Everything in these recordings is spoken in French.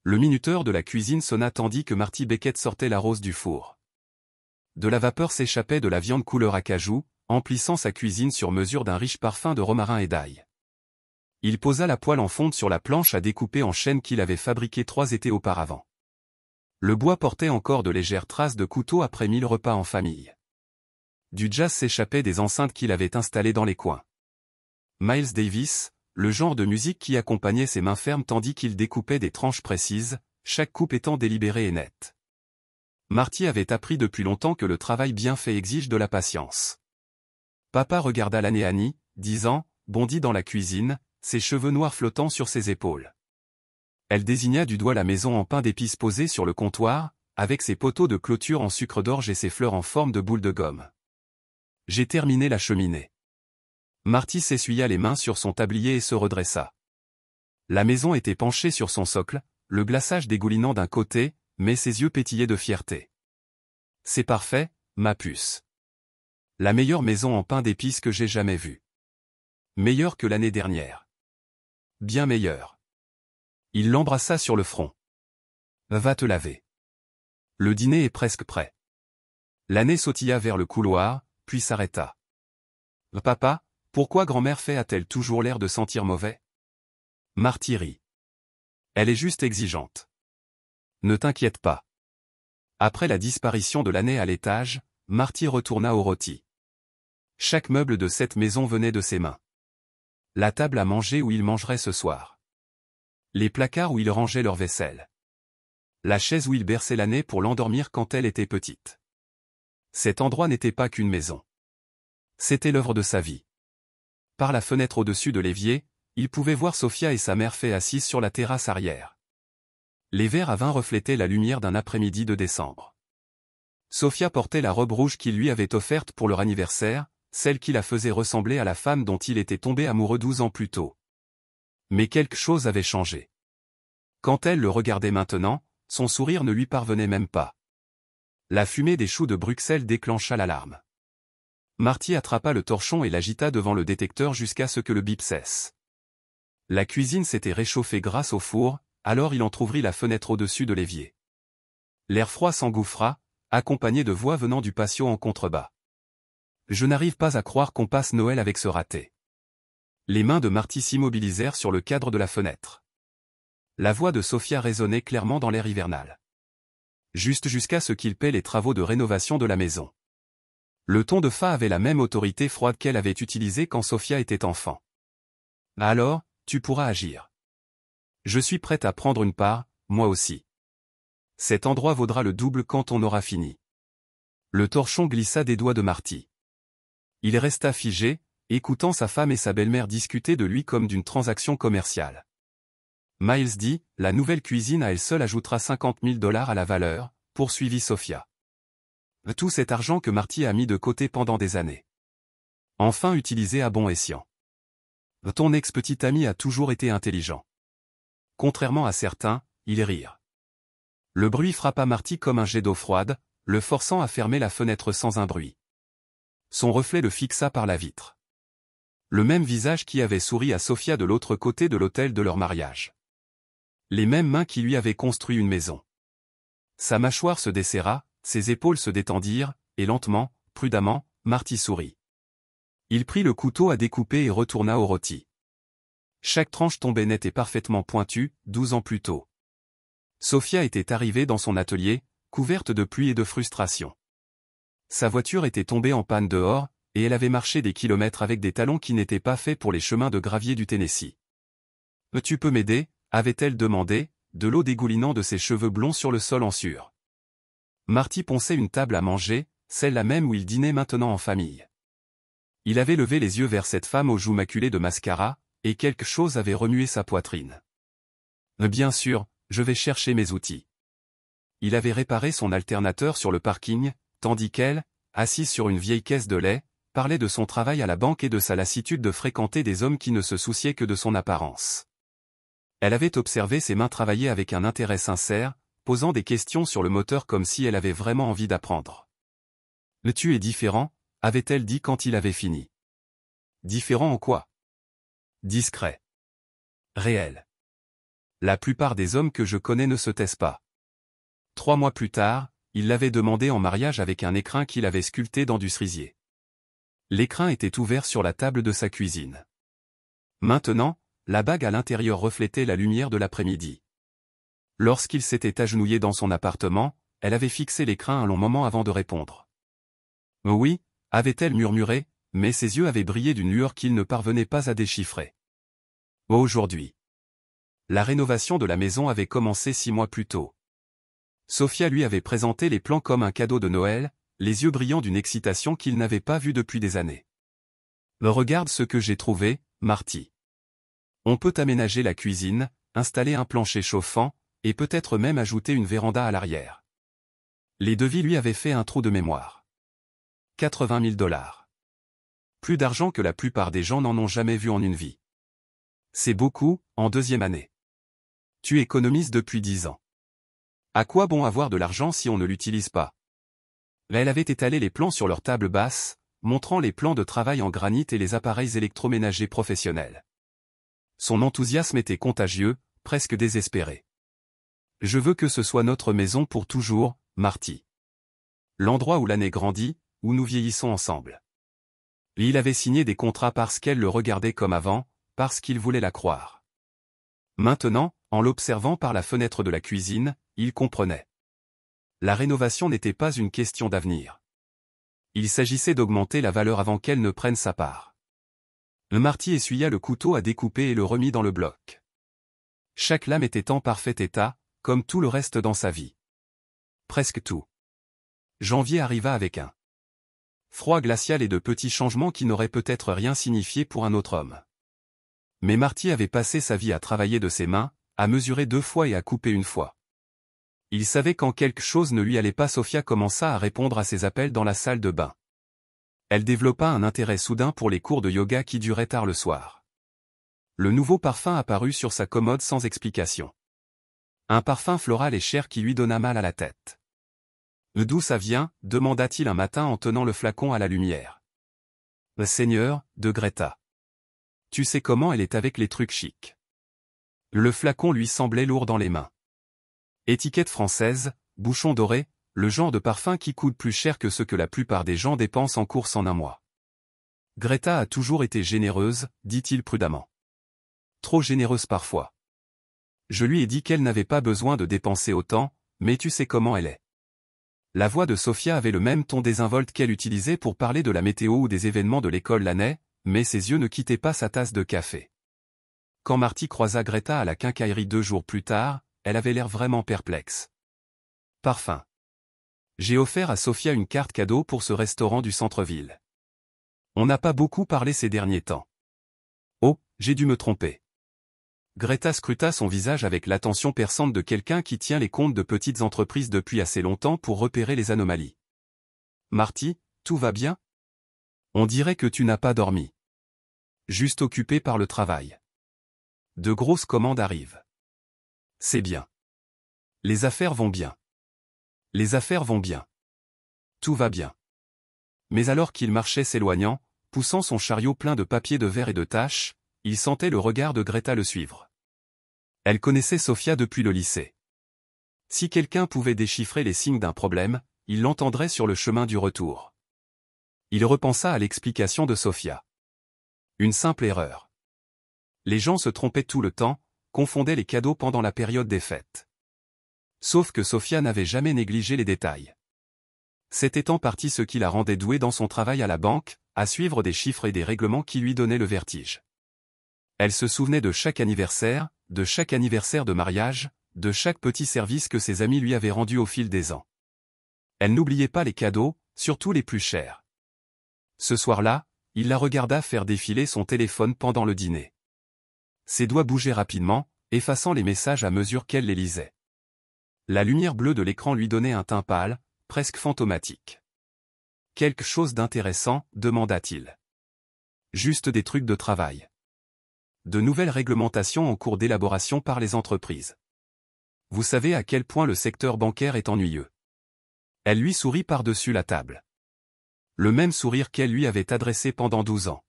Le minuteur de la cuisine sonna tandis que Marty Beckett sortait la rose du four. De la vapeur s'échappait de la viande couleur acajou, emplissant sa cuisine sur mesure d'un riche parfum de romarin et d'ail. Il posa la poêle en fonte sur la planche à découper en chêne qu'il avait fabriquée 3 étés auparavant. Le bois portait encore de légères traces de couteau après 1000 repas en famille. Du jazz s'échappait des enceintes qu'il avait installées dans les coins. Miles Davis, le genre de musique qui accompagnait ses mains fermes tandis qu'il découpait des tranches précises, chaque coupe étant délibérée et nette. Marty avait appris depuis longtemps que le travail bien fait exige de la patience. Papa regarda l'année Annie, 10 ans, bondit dans la cuisine, ses cheveux noirs flottant sur ses épaules. Elle désigna du doigt la maison en pain d'épices posée sur le comptoir, avec ses poteaux de clôture en sucre d'orge et ses fleurs en forme de boule de gomme. J'ai terminé la cheminée. Marty s'essuya les mains sur son tablier et se redressa. La maison était penchée sur son socle, le glaçage dégoulinant d'un côté, mais ses yeux pétillaient de fierté. C'est parfait, ma puce. La meilleure maison en pain d'épices que j'ai jamais vue. Meilleure que l'année dernière. Bien meilleure. Il l'embrassa sur le front. Va te laver. Le dîner est presque prêt. L'année sautilla vers le couloir, puis s'arrêta. Papa, pourquoi grand-mère a-t-elle toujours l'air de sentir mauvais? Marty rit. Elle est juste exigeante. Ne t'inquiète pas. Après la disparition de l'année à l'étage, Marty retourna au rôti. Chaque meuble de cette maison venait de ses mains. La table à manger où il mangerait ce soir. Les placards où il rangeait leur vaisselle. La chaise où il berçait l'année pour l'endormir quand elle était petite. Cet endroit n'était pas qu'une maison. C'était l'œuvre de sa vie. Par la fenêtre au-dessus de l'évier, il pouvait voir Sophia et sa mère assises sur la terrasse arrière. Les verres à vin reflétaient la lumière d'un après-midi de décembre. Sophia portait la robe rouge qu'il lui avait offerte pour leur anniversaire, celle qui la faisait ressembler à la femme dont il était tombé amoureux 12 ans plus tôt. Mais quelque chose avait changé. Quand elle le regardait maintenant, son sourire ne lui parvenait même pas. La fumée des choux de Bruxelles déclencha l'alarme. Marty attrapa le torchon et l'agita devant le détecteur jusqu'à ce que le bip cesse. La cuisine s'était réchauffée grâce au four, alors il entr'ouvrit la fenêtre au-dessus de l'évier. L'air froid s'engouffra, accompagné de voix venant du patio en contrebas. Je n'arrive pas à croire qu'on passe Noël avec ce raté. Les mains de Marty s'immobilisèrent sur le cadre de la fenêtre. La voix de Sophia résonnait clairement dans l'air hivernal. Juste jusqu'à ce qu'il paie les travaux de rénovation de la maison. Le ton de Fa avait la même autorité froide qu'elle avait utilisée quand Sophia était enfant. Alors, tu pourras agir. Je suis prête à prendre une part, moi aussi. Cet endroit vaudra le double quand on aura fini. Le torchon glissa des doigts de Marty. Il resta figé, écoutant sa femme et sa belle-mère discuter de lui comme d'une transaction commerciale. Miles dit, la nouvelle cuisine à elle seule ajoutera $50 000 à la valeur, poursuivit Sophia. Tout cet argent que Marty a mis de côté pendant des années. Enfin utilisé à bon escient. Ton ex-petit ami a toujours été intelligent. Contrairement à certains, ils rirent. Le bruit frappa Marty comme un jet d'eau froide, le forçant à fermer la fenêtre sans un bruit. Son reflet le fixa par la vitre. Le même visage qui avait souri à Sophia de l'autre côté de l'autel de leur mariage. Les mêmes mains qui lui avaient construit une maison. Sa mâchoire se desserra, ses épaules se détendirent, et lentement, prudemment, Marty sourit. Il prit le couteau à découper et retourna au rôti. Chaque tranche tombait nette et parfaitement pointue, 12 ans plus tôt. Sophia était arrivée dans son atelier, couverte de pluie et de frustration. Sa voiture était tombée en panne dehors, et elle avait marché des kilomètres avec des talons qui n'étaient pas faits pour les chemins de gravier du Tennessee. « Tu peux m'aider » avait-elle demandé, de l'eau dégoulinant de ses cheveux blonds sur le sol en sueur. Marty ponçait une table à manger, celle-là même où il dînait maintenant en famille. Il avait levé les yeux vers cette femme aux joues maculées de mascara, et quelque chose avait remué sa poitrine. Bien sûr, je vais chercher mes outils. Il avait réparé son alternateur sur le parking, tandis qu'elle, assise sur une vieille caisse de lait, parlait de son travail à la banque et de sa lassitude de fréquenter des hommes qui ne se souciaient que de son apparence. Elle avait observé ses mains travailler avec un intérêt sincère, posant des questions sur le moteur comme si elle avait vraiment envie d'apprendre. « Tu es différent » avait-elle dit quand il avait fini. « Différent en quoi ?»« Discret. Réel. La plupart des hommes que je connais ne se taisent pas. 3 mois plus tard, il l'avait demandé en mariage avec un écrin qu'il avait sculpté dans du cerisier. L'écrin était ouvert sur la table de sa cuisine. Maintenant, la bague à l'intérieur reflétait la lumière de l'après-midi. Lorsqu'il s'était agenouillé dans son appartement, elle avait fixé l'écrin un long moment avant de répondre. « Oui » avait-elle murmuré, mais ses yeux avaient brillé d'une lueur qu'il ne parvenait pas à déchiffrer. Aujourd'hui. La rénovation de la maison avait commencé 6 mois plus tôt. Sophia lui avait présenté les plans comme un cadeau de Noël, les yeux brillants d'une excitation qu'il n'avait pas vue depuis des années. « Regarde ce que j'ai trouvé, Marty. On peut aménager la cuisine, installer un plancher chauffant, et peut-être même ajouter une véranda à l'arrière. » Les devis lui avaient fait un trou de mémoire. 80 000 $. Plus d'argent que la plupart des gens n'en ont jamais vu en une vie. C'est beaucoup, en deuxième année. Tu économises depuis 10 ans. À quoi bon avoir de l'argent si on ne l'utilise pas? Elle avait étalé les plans sur leur table basse, montrant les plans de travail en granit et les appareils électroménagers professionnels. Son enthousiasme était contagieux, presque désespéré. « Je veux que ce soit notre maison pour toujours, Marty. L'endroit où l'année grandit, où nous vieillissons ensemble. » Il avait signé des contrats parce qu'elle le regardait comme avant, parce qu'il voulait la croire. Maintenant, en l'observant par la fenêtre de la cuisine, il comprenait. La rénovation n'était pas une question d'avenir. Il s'agissait d'augmenter la valeur avant qu'elle ne prenne sa part. Marty essuya le couteau à découper et le remit dans le bloc. Chaque lame était en parfait état, comme tout le reste dans sa vie. Presque tout. Janvier arriva avec un froid glacial et de petits changements qui n'auraient peut-être rien signifié pour un autre homme. Mais Marty avait passé sa vie à travailler de ses mains, à mesurer 2 fois et à couper 1 fois. Il savait quand quelque chose ne lui allait pas. Sophia commença à répondre à ses appels dans la salle de bain. Elle développa un intérêt soudain pour les cours de yoga qui duraient tard le soir. Le nouveau parfum apparut sur sa commode sans explication. Un parfum floral et cher qui lui donna mal à la tête. « D'où ça vient » demanda-t-il un matin en tenant le flacon à la lumière. « Seigneur, de Greta. Tu sais comment elle est avec les trucs chics. » Le flacon lui semblait lourd dans les mains. Étiquette française, bouchon doré, le genre de parfum qui coûte plus cher que ce que la plupart des gens dépensent en course en un mois. « Greta a toujours été généreuse, dit-il prudemment. Trop généreuse parfois. Je lui ai dit qu'elle n'avait pas besoin de dépenser autant, mais tu sais comment elle est. » La voix de Sophia avait le même ton désinvolte qu'elle utilisait pour parler de la météo ou des événements de l'école l'année, mais ses yeux ne quittaient pas sa tasse de café. Quand Marty croisa Greta à la quincaillerie 2 jours plus tard, elle avait l'air vraiment perplexe. « Parfum. J'ai offert à Sophia une carte cadeau pour ce restaurant du centre-ville. On n'a pas beaucoup parlé ces derniers temps. Oh, j'ai dû me tromper. » Greta scruta son visage avec l'attention perçante de quelqu'un qui tient les comptes de petites entreprises depuis assez longtemps pour repérer les anomalies. « Marty, tout va bien? On dirait que tu n'as pas dormi. Juste occupé par le travail. De grosses commandes arrivent. C'est bien. Les affaires vont bien. Les affaires vont bien. Tout va bien. » Mais alors qu'il marchait s'éloignant, poussant son chariot plein de papier de verre et de taches, il sentait le regard de Greta le suivre. Elle connaissait Sophia depuis le lycée. Si quelqu'un pouvait déchiffrer les signes d'un problème, il l'entendrait sur le chemin du retour. Il repensa à l'explication de Sophia. Une simple erreur. Les gens se trompaient tout le temps, confondaient les cadeaux pendant la période des fêtes. Sauf que Sophia n'avait jamais négligé les détails. C'était en partie ce qui la rendait douée dans son travail à la banque, à suivre des chiffres et des règlements qui lui donnaient le vertige. Elle se souvenait de chaque anniversaire de mariage, de chaque petit service que ses amis lui avaient rendu au fil des ans. Elle n'oubliait pas les cadeaux, surtout les plus chers. Ce soir-là, il la regarda faire défiler son téléphone pendant le dîner. Ses doigts bougeaient rapidement, effaçant les messages à mesure qu'elle les lisait. La lumière bleue de l'écran lui donnait un teint pâle, presque fantomatique. « Quelque chose d'intéressant » demanda-t-il. « Juste des trucs de travail. De nouvelles réglementations en cours d'élaboration par les entreprises. Vous savez à quel point le secteur bancaire est ennuyeux. » Elle lui sourit par-dessus la table. Le même sourire qu'elle lui avait adressé pendant 12 ans.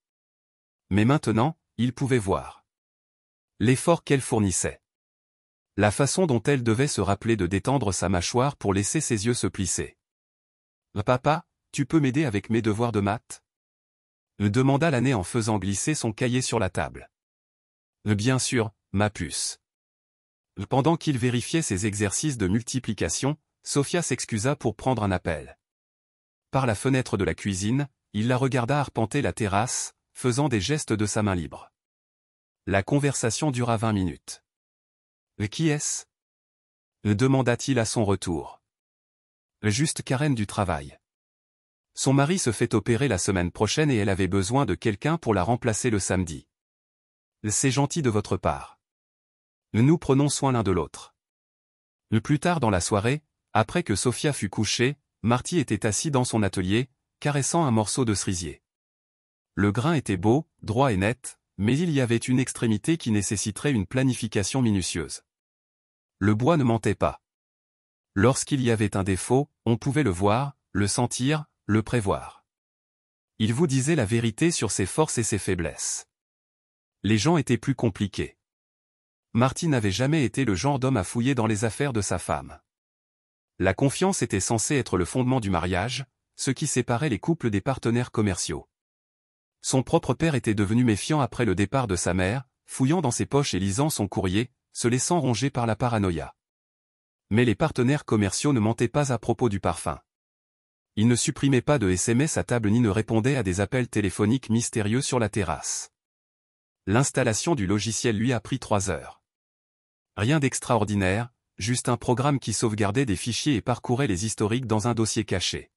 Mais maintenant, il pouvait voir l'effort qu'elle fournissait. La façon dont elle devait se rappeler de détendre sa mâchoire pour laisser ses yeux se plisser. « Papa, tu peux m'aider avec mes devoirs de maths ?» demanda l'aîné en faisant glisser son cahier sur la table. « Bien sûr, ma puce. » Pendant qu'il vérifiait ses exercices de multiplication, Sophia s'excusa pour prendre un appel. Par la fenêtre de la cuisine, il la regarda arpenter la terrasse, faisant des gestes de sa main libre. La conversation dura 20 minutes. « Qui est-ce » demanda-t-il à son retour. « Juste Karen du travail. Son mari se fait opérer la semaine prochaine et elle avait besoin de quelqu'un pour la remplacer le samedi. C'est gentil de votre part. Nous prenons soin l'un de l'autre. » Plus tard dans la soirée, après que Sophia fut couchée, Marty était assis dans son atelier, caressant un morceau de cerisier. Le grain était beau, droit et net, mais il y avait une extrémité qui nécessiterait une planification minutieuse. Le bois ne mentait pas. Lorsqu'il y avait un défaut, on pouvait le voir, le sentir, le prévoir. Il vous disait la vérité sur ses forces et ses faiblesses. Les gens étaient plus compliqués. Marty n'avait jamais été le genre d'homme à fouiller dans les affaires de sa femme. La confiance était censée être le fondement du mariage, ce qui séparait les couples des partenaires commerciaux. Son propre père était devenu méfiant après le départ de sa mère, fouillant dans ses poches et lisant son courrier, se laissant ronger par la paranoïa. Mais les partenaires commerciaux ne mentaient pas à propos du parfum. Ils ne supprimaient pas de SMS à table ni ne répondaient à des appels téléphoniques mystérieux sur la terrasse. L'installation du logiciel lui a pris 3 heures. Rien d'extraordinaire, juste un programme qui sauvegardait des fichiers et parcourait les historiques dans un dossier caché.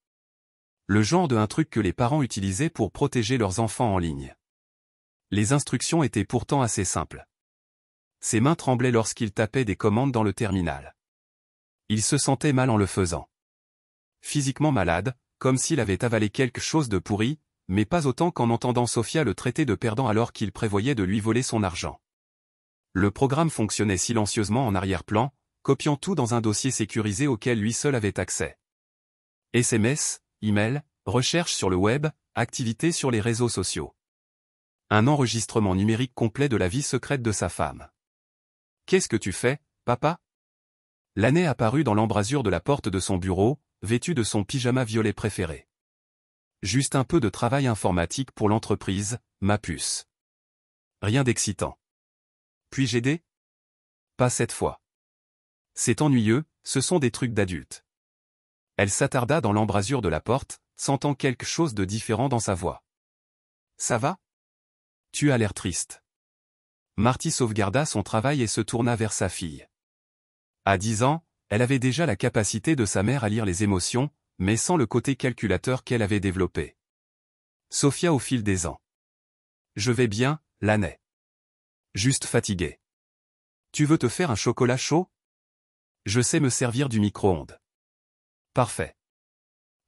Le genre de un truc que les parents utilisaient pour protéger leurs enfants en ligne. Les instructions étaient pourtant assez simples. Ses mains tremblaient lorsqu'il tapait des commandes dans le terminal. Il se sentait mal en le faisant. Physiquement malade, comme s'il avait avalé quelque chose de pourri, mais pas autant qu'en entendant Sophia le traiter de perdant alors qu'il prévoyait de lui voler son argent. Le programme fonctionnait silencieusement en arrière-plan, copiant tout dans un dossier sécurisé auquel lui seul avait accès. SMS, email, recherche sur le web, activités sur les réseaux sociaux. Un enregistrement numérique complet de la vie secrète de sa femme. « Qu'est-ce que tu fais, papa ?» L'aîné apparut dans l'embrasure de la porte de son bureau, vêtu de son pyjama violet préféré. « Juste un peu de travail informatique pour l'entreprise, ma puce. Rien d'excitant. Puis-je aider ? Pas cette fois. C'est ennuyeux, ce sont des trucs d'adultes. » Elle s'attarda dans l'embrasure de la porte, sentant quelque chose de différent dans sa voix. « Ça va ? Tu as l'air triste. » Marty sauvegarda son travail et se tourna vers sa fille. À 10 ans, elle avait déjà la capacité de sa mère à lire les émotions, mais sans le côté calculateur qu'elle avait développé. Sophia au fil des ans. « Je vais bien, l'aîné. Juste fatiguée. Tu veux te faire un chocolat chaud ? Je sais me servir du micro-ondes. » Parfait.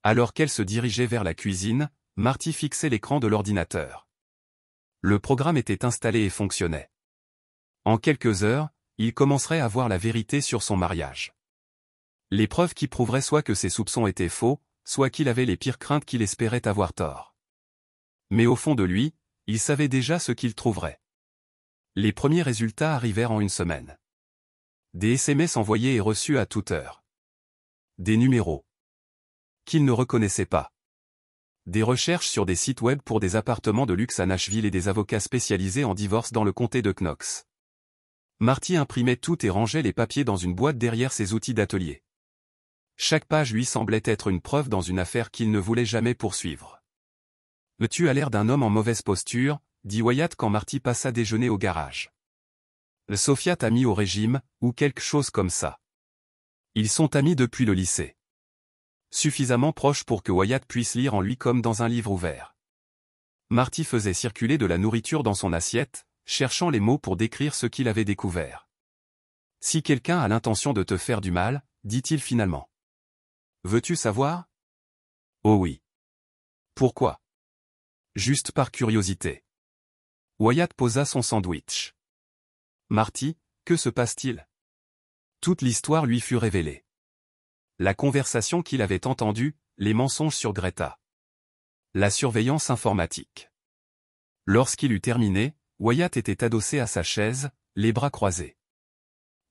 Alors qu'elle se dirigeait vers la cuisine, Marty fixait l'écran de l'ordinateur. Le programme était installé et fonctionnait. En quelques heures, il commencerait à voir la vérité sur son mariage. Les preuves qui prouveraient soit que ses soupçons étaient faux, soit qu'il avait les pires craintes qu'il espérait avoir tort. Mais au fond de lui, il savait déjà ce qu'il trouverait. Les premiers résultats arrivèrent en une semaine. Des SMS envoyés et reçus à toute heure. Des numéros qu'il ne reconnaissait pas. Des recherches sur des sites web pour des appartements de luxe à Nashville et des avocats spécialisés en divorce dans le comté de Knox. Marty imprimait tout et rangeait les papiers dans une boîte derrière ses outils d'atelier. Chaque page lui semblait être une preuve dans une affaire qu'il ne voulait jamais poursuivre. « Tu as l'air d'un homme en mauvaise posture », dit Wyatt quand Marty passa déjeuner au garage. « Sophia t'a mis au régime, ou quelque chose comme ça. » Ils sont amis depuis le lycée. Suffisamment proches pour que Wyatt puisse lire en lui comme dans un livre ouvert. Marty faisait circuler de la nourriture dans son assiette, cherchant les mots pour décrire ce qu'il avait découvert. « Si quelqu'un a l'intention de te faire du mal, dit-il finalement. Veux-tu savoir ? Oh oui. Pourquoi ? Juste par curiosité. Wyatt posa son sandwich. Marty, que se passe-t-il ? Toute l'histoire lui fut révélée. La conversation qu'il avait entendue, les mensonges sur Greta. La surveillance informatique. Lorsqu'il eut terminé, Wyatt était adossé à sa chaise, les bras croisés.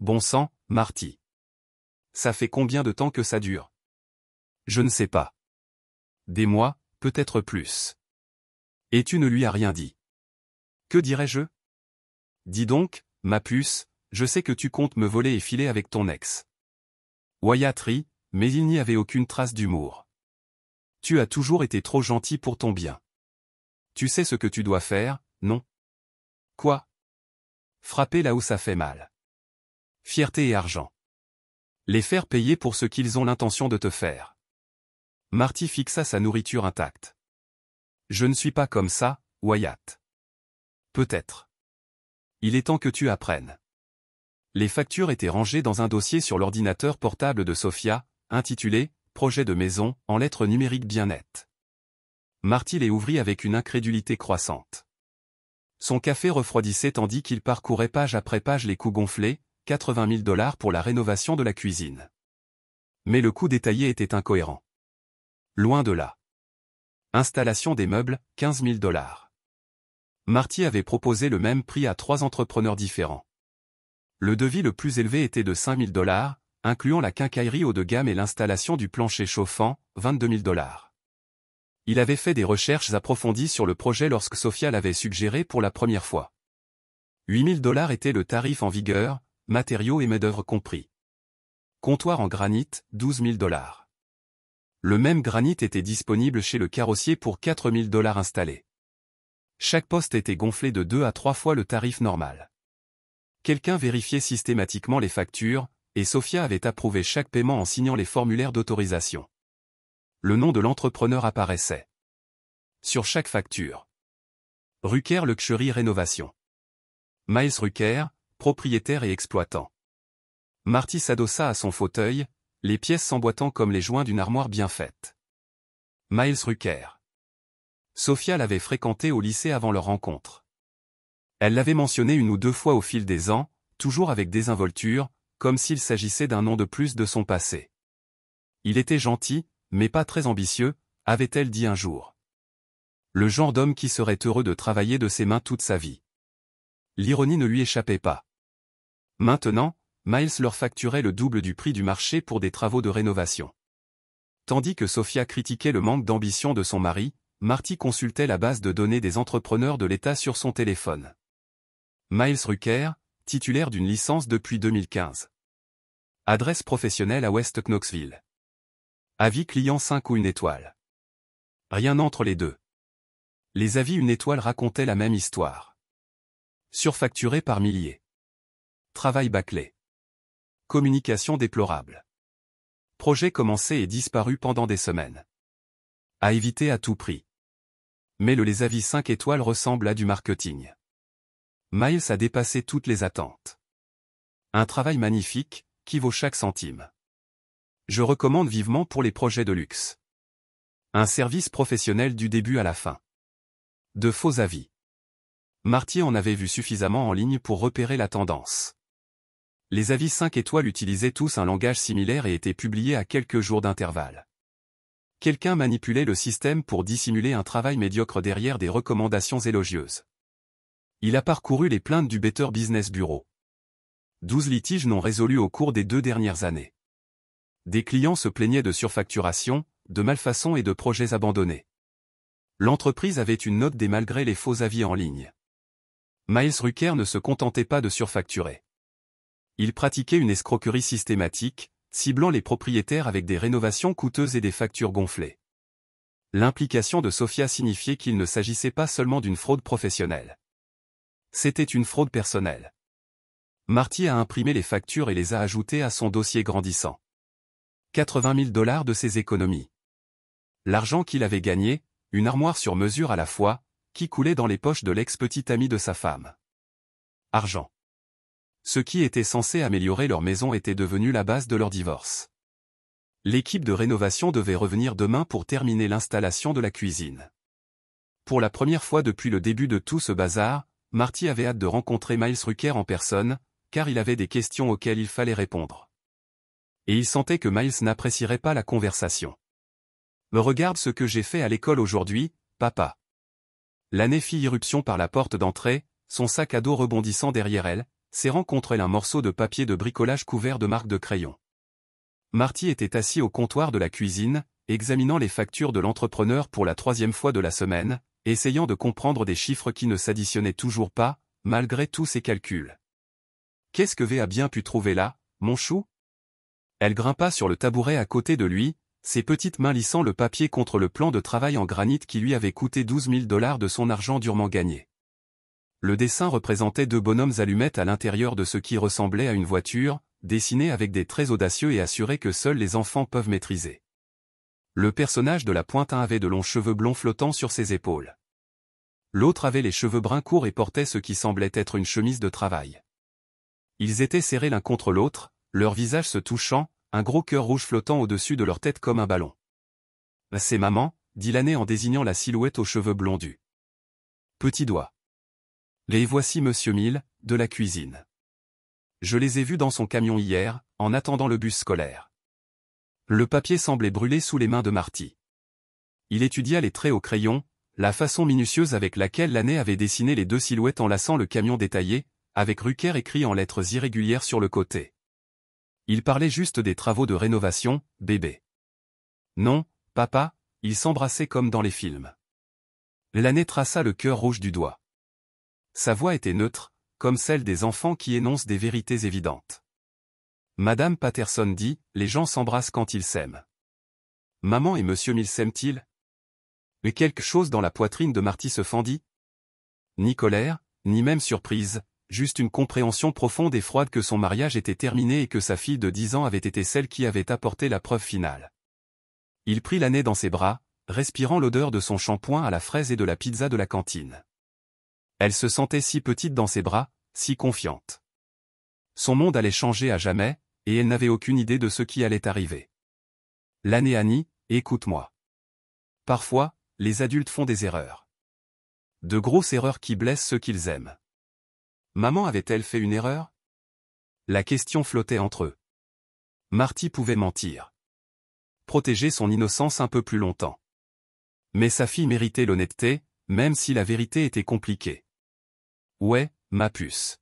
Bon sang, Marty. Ça fait combien de temps que ça dure? Je ne sais pas. Des mois, peut-être plus. Et tu ne lui as rien dit. Que dirais-je? Dis donc, ma puce, je sais que tu comptes me voler et filer avec ton ex. Wyatt rit, mais il n'y avait aucune trace d'humour. Tu as toujours été trop gentil pour ton bien. Tu sais ce que tu dois faire, non? Quoi? Frapper là où ça fait mal. Fierté et argent. Les faire payer pour ce qu'ils ont l'intention de te faire. Marty fixa sa nourriture intacte. Je ne suis pas comme ça, Wyatt. Peut-être. Il est temps que tu apprennes. Les factures étaient rangées dans un dossier sur l'ordinateur portable de Sophia, intitulé « Projet de maison » en lettres numériques bien nettes. Marty les ouvrit avec une incrédulité croissante. Son café refroidissait tandis qu'il parcourait page après page les coûts gonflés, 80 000 $ pour la rénovation de la cuisine. Mais le coût détaillé était incohérent. Loin de là. Installation des meubles, 15 000 $. Marty avait proposé le même prix à 3 entrepreneurs différents. Le devis le plus élevé était de 5 000 $, incluant la quincaillerie haut de gamme et l'installation du plancher chauffant, 22 000 $. Il avait fait des recherches approfondies sur le projet lorsque Sophia l'avait suggéré pour la première fois. 8 000 $ était le tarif en vigueur, matériaux et main-d'œuvre compris. Comptoir en granit, 12 000 $. Le même granit était disponible chez le carrossier pour 4 000 $ installés. Chaque poste était gonflé de 2 à 3 fois le tarif normal. Quelqu'un vérifiait systématiquement les factures, et Sophia avait approuvé chaque paiement en signant les formulaires d'autorisation. Le nom de l'entrepreneur apparaissait sur chaque facture. Rucker Luxury Rénovation. Miles Rucker, propriétaire et exploitant. Marty s'adossa à son fauteuil, les pièces s'emboîtant comme les joints d'une armoire bien faite. Miles Rucker. Sophia l'avait fréquenté au lycée avant leur rencontre. Elle l'avait mentionné une ou deux fois au fil des ans, toujours avec désinvolture, comme s'il s'agissait d'un nom de plus de son passé. Il était gentil, mais pas très ambitieux, avait-elle dit un jour. Le genre d'homme qui serait heureux de travailler de ses mains toute sa vie. L'ironie ne lui échappait pas. Maintenant, Miles leur facturait le double du prix du marché pour des travaux de rénovation. Tandis que Sophia critiquait le manque d'ambition de son mari, Marty consultait la base de données des entrepreneurs de l'État sur son téléphone. Miles Rucker, titulaire d'une licence depuis 2015. Adresse professionnelle à West Knoxville. Avis client 5 ou 1 étoile. Rien entre les deux. Les avis 1 étoile racontaient la même histoire. Surfacturé par milliers. Travail bâclé. Communication déplorable. Projet commencé et disparu pendant des semaines. À éviter à tout prix. Mais les avis 5 étoiles ressemblent à du marketing. Miles a dépassé toutes les attentes. Un travail magnifique, qui vaut chaque centime. Je recommande vivement pour les projets de luxe. Un service professionnel du début à la fin. De faux avis. Marty en avait vu suffisamment en ligne pour repérer la tendance. Les avis 5 étoiles utilisaient tous un langage similaire et étaient publiés à quelques jours d'intervalle. Quelqu'un manipulait le système pour dissimuler un travail médiocre derrière des recommandations élogieuses. Il a parcouru les plaintes du Better Business Bureau. 12 litiges non résolus au cours des 2 dernières années. Des clients se plaignaient de surfacturation, de malfaçons et de projets abandonnés. L'entreprise avait une note D malgré les faux avis en ligne. Miles Rucker ne se contentait pas de surfacturer. Il pratiquait une escroquerie systématique, ciblant les propriétaires avec des rénovations coûteuses et des factures gonflées. L'implication de Sophia signifiait qu'il ne s'agissait pas seulement d'une fraude professionnelle. C'était une fraude personnelle. Marty a imprimé les factures et les a ajoutées à son dossier grandissant. 80 000 $ de ses économies. L'argent qu'il avait gagné, une armoire sur mesure à la fois, qui coulait dans les poches de l'ex-petite amie de sa femme. Argent. Ce qui était censé améliorer leur maison était devenu la base de leur divorce. L'équipe de rénovation devait revenir demain pour terminer l'installation de la cuisine. Pour la première fois depuis le début de tout ce bazar, Marty avait hâte de rencontrer Miles Rucker en personne, car il avait des questions auxquelles il fallait répondre. Et il sentait que Miles n'apprécierait pas la conversation. « Me regarde ce que j'ai fait à l'école aujourd'hui, papa. » L'année fit irruption par la porte d'entrée, son sac à dos rebondissant derrière elle, serrant contre elle un morceau de papier de bricolage couvert de marques de crayon. Marty était assis au comptoir de la cuisine, examinant les factures de l'entrepreneur pour la 3e fois de la semaine, essayant de comprendre des chiffres qui ne s'additionnaient toujours pas, malgré tous ses calculs. « Qu'est-ce que V a bien pu trouver là, mon chou ?» Elle grimpa sur le tabouret à côté de lui, ses petites mains lissant le papier contre le plan de travail en granit qui lui avait coûté $12 000 de son argent durement gagné. Le dessin représentait 2 bonhommes allumettes à l'intérieur de ce qui ressemblait à une voiture, dessinée avec des traits audacieux et assurés que seuls les enfants peuvent maîtriser. Le personnage de la pointe 1 avait de longs cheveux blonds flottant sur ses épaules. L'autre avait les cheveux bruns courts et portait ce qui semblait être une chemise de travail. Ils étaient serrés l'un contre l'autre, leurs visages se touchant, un gros cœur rouge flottant au-dessus de leur tête comme un ballon. « C'est maman », dit l'aîné en désignant la silhouette aux cheveux blondus. Petit doigt. Les voici Monsieur Mill, de la cuisine. Je les ai vus dans son camion hier, en attendant le bus scolaire. Le papier semblait brûler sous les mains de Marty. Il étudia les traits au crayon, la façon minutieuse avec laquelle l'aîné avait dessiné les 2 silhouettes en laçant le camion détaillé, avec Rucker écrit en lettres irrégulières sur le côté. Il parlait juste des travaux de rénovation, bébé. Non, papa, ils s'embrassaient comme dans les films. L'aîné traça le cœur rouge du doigt. Sa voix était neutre, comme celle des enfants qui énoncent des vérités évidentes. Madame Patterson dit, les gens s'embrassent quand ils s'aiment. Maman et Monsieur Mill s'aiment-ils? Mais quelque chose dans la poitrine de Marty se fendit. Ni colère, ni même surprise, juste une compréhension profonde et froide que son mariage était terminé et que sa fille de 10 ans avait été celle qui avait apporté la preuve finale. Il prit l'aîné dans ses bras, respirant l'odeur de son shampoing à la fraise et de la pizza de la cantine. Elle se sentait si petite dans ses bras, si confiante. Son monde allait changer à jamais, et elle n'avait aucune idée de ce qui allait arriver. L'aîné Annie, écoute-moi. Parfois, les adultes font des erreurs. De grosses erreurs qui blessent ceux qu'ils aiment. Maman avait-elle fait une erreur? La question flottait entre eux. Marty pouvait mentir. Protéger son innocence un peu plus longtemps. Mais sa fille méritait l'honnêteté, même si la vérité était compliquée. Ouais, ma puce.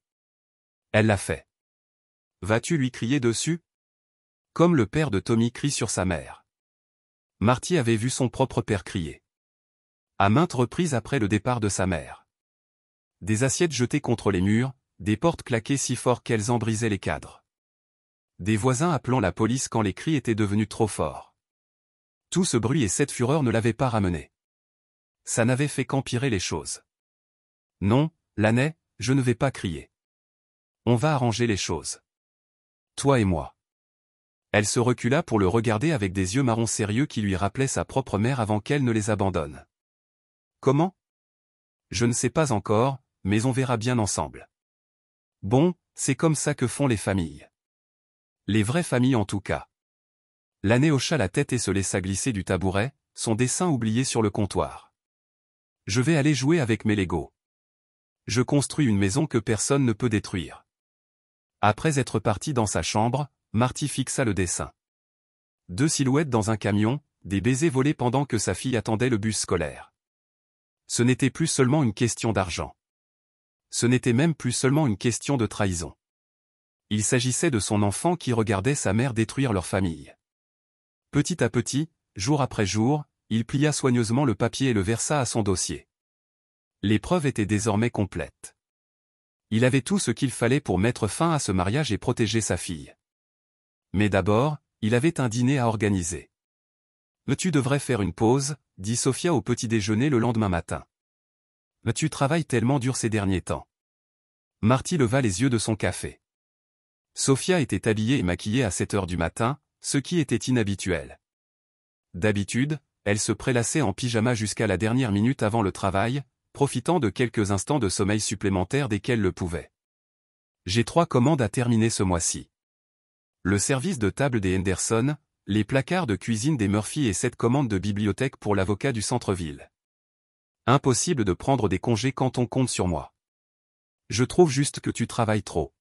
Elle l'a fait. Vas-tu lui crier dessus? Comme le père de Tommy crie sur sa mère. Marty avait vu son propre père crier. À maintes reprises après le départ de sa mère. Des assiettes jetées contre les murs, des portes claquées si fort qu'elles en brisaient les cadres. Des voisins appelant la police quand les cris étaient devenus trop forts. Tout ce bruit et cette fureur ne l'avaient pas ramené. Ça n'avait fait qu'empirer les choses. Non, l'aîné, je ne vais pas crier. On va arranger les choses. Toi et moi. Elle se recula pour le regarder avec des yeux marrons sérieux qui lui rappelaient sa propre mère avant qu'elle ne les abandonne. Comment? Je ne sais pas encore, mais on verra bien ensemble. Bon, c'est comme ça que font les familles. Les vraies familles en tout cas. L'aîné hocha la tête et se laissa glisser du tabouret, son dessin oublié sur le comptoir. Je vais aller jouer avec mes Legos. Je construis une maison que personne ne peut détruire. Après être parti dans sa chambre, Marty fixa le dessin. 2 silhouettes dans un camion, des baisers volés pendant que sa fille attendait le bus scolaire. Ce n'était plus seulement une question d'argent. Ce n'était même plus seulement une question de trahison. Il s'agissait de son enfant qui regardait sa mère détruire leur famille. Petit à petit, jour après jour, il plia soigneusement le papier et le versa à son dossier. L'épreuve était désormais complète. Il avait tout ce qu'il fallait pour mettre fin à ce mariage et protéger sa fille. Mais d'abord, il avait un dîner à organiser. « Tu devrais faire une pause », dit Sophia au petit déjeuner le lendemain matin. « Tu travailles tellement dur ces derniers temps. » Marty leva les yeux de son café. Sophia était habillée et maquillée à 7 heures du matin, ce qui était inhabituel. D'habitude, elle se prélassait en pyjama jusqu'à la dernière minute avant le travail, profitant de quelques instants de sommeil supplémentaire dès qu'elle le pouvait. « J'ai 3 commandes à terminer ce mois-ci. Le service de table des Henderson, les placards de cuisine des Murphy et 7 commandes de bibliothèque pour l'avocat du centre-ville. Impossible de prendre des congés quand on compte sur moi. Je trouve juste que tu travailles trop.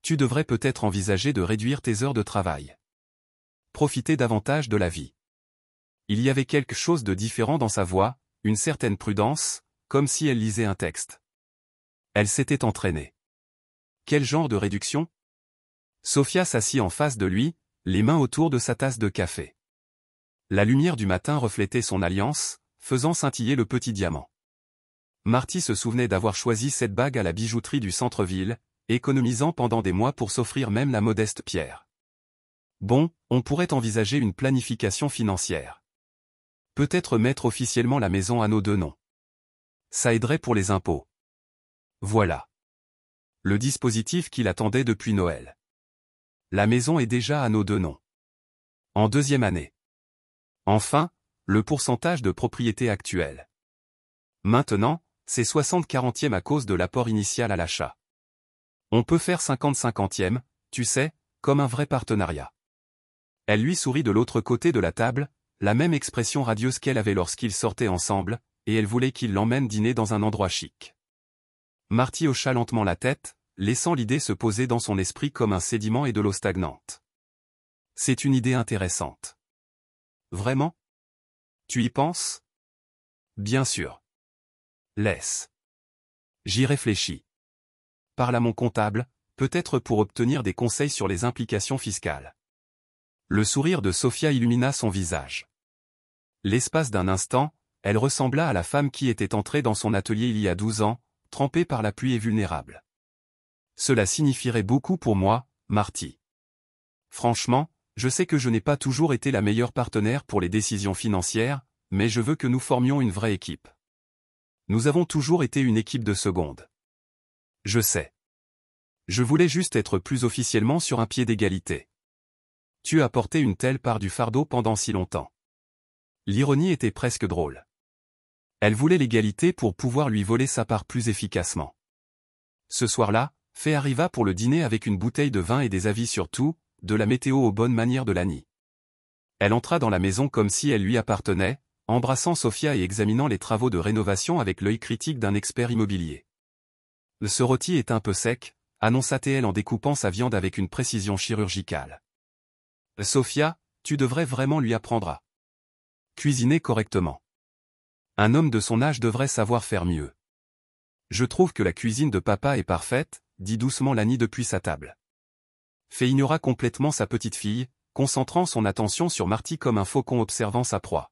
Tu devrais peut-être envisager de réduire tes heures de travail. Profiter davantage de la vie. » Il y avait quelque chose de différent dans sa voix, une certaine prudence, comme si elle lisait un texte. Elle s'était entraînée. Quel genre de réduction? Sophia s'assit en face de lui, les mains autour de sa tasse de café. La lumière du matin reflétait son alliance, faisant scintiller le petit diamant. Marty se souvenait d'avoir choisi cette bague à la bijouterie du centre-ville, économisant pendant des mois pour s'offrir même la modeste pierre. Bon, on pourrait envisager une planification financière. Peut-être mettre officiellement la maison à nos deux noms. Ça aiderait pour les impôts. Voilà. Le dispositif qu'il attendait depuis Noël. La maison est déjà à nos deux noms. En deuxième année. Enfin, le pourcentage de propriété actuel. Maintenant, c'est 60/40 à cause de l'apport initial à l'achat. On peut faire 50/50, tu sais, comme un vrai partenariat. Elle lui sourit de l'autre côté de la table, la même expression radieuse qu'elle avait lorsqu'ils sortaient ensemble, et elle voulait qu'il l'emmène dîner dans un endroit chic. Marty hocha lentement la tête, laissant l'idée se poser dans son esprit comme un sédiment et de l'eau stagnante. C'est une idée intéressante. Vraiment? Tu y penses? Bien sûr. Laisse. J'y réfléchis. Parle à mon comptable, peut-être pour obtenir des conseils sur les implications fiscales. Le sourire de Sophia illumina son visage. L'espace d'un instant, elle ressembla à la femme qui était entrée dans son atelier il y a 12 ans, trempée par la pluie et vulnérable. Cela signifierait beaucoup pour moi, Marty. Franchement, je sais que je n'ai pas toujours été la meilleure partenaire pour les décisions financières, mais je veux que nous formions une vraie équipe. Nous avons toujours été une équipe de seconde. Je sais. Je voulais juste être plus officiellement sur un pied d'égalité. Tu as porté une telle part du fardeau pendant si longtemps. L'ironie était presque drôle. Elle voulait l'égalité pour pouvoir lui voler sa part plus efficacement. Ce soir-là, Faye arriva pour le dîner avec une bouteille de vin et des avis sur tout, de la météo aux bonnes manières de Lani. Elle entra dans la maison comme si elle lui appartenait, embrassant Sophia et examinant les travaux de rénovation avec l'œil critique d'un expert immobilier. Ce rôti est un peu sec, annonça-t-elle en découpant sa viande avec une précision chirurgicale. Sophia, tu devrais vraiment lui apprendre à cuisiner correctement. Un homme de son âge devrait savoir faire mieux. Je trouve que la cuisine de papa est parfaite, dit doucement Lani depuis sa table. Faye ignora complètement sa petite fille, concentrant son attention sur Marty comme un faucon observant sa proie.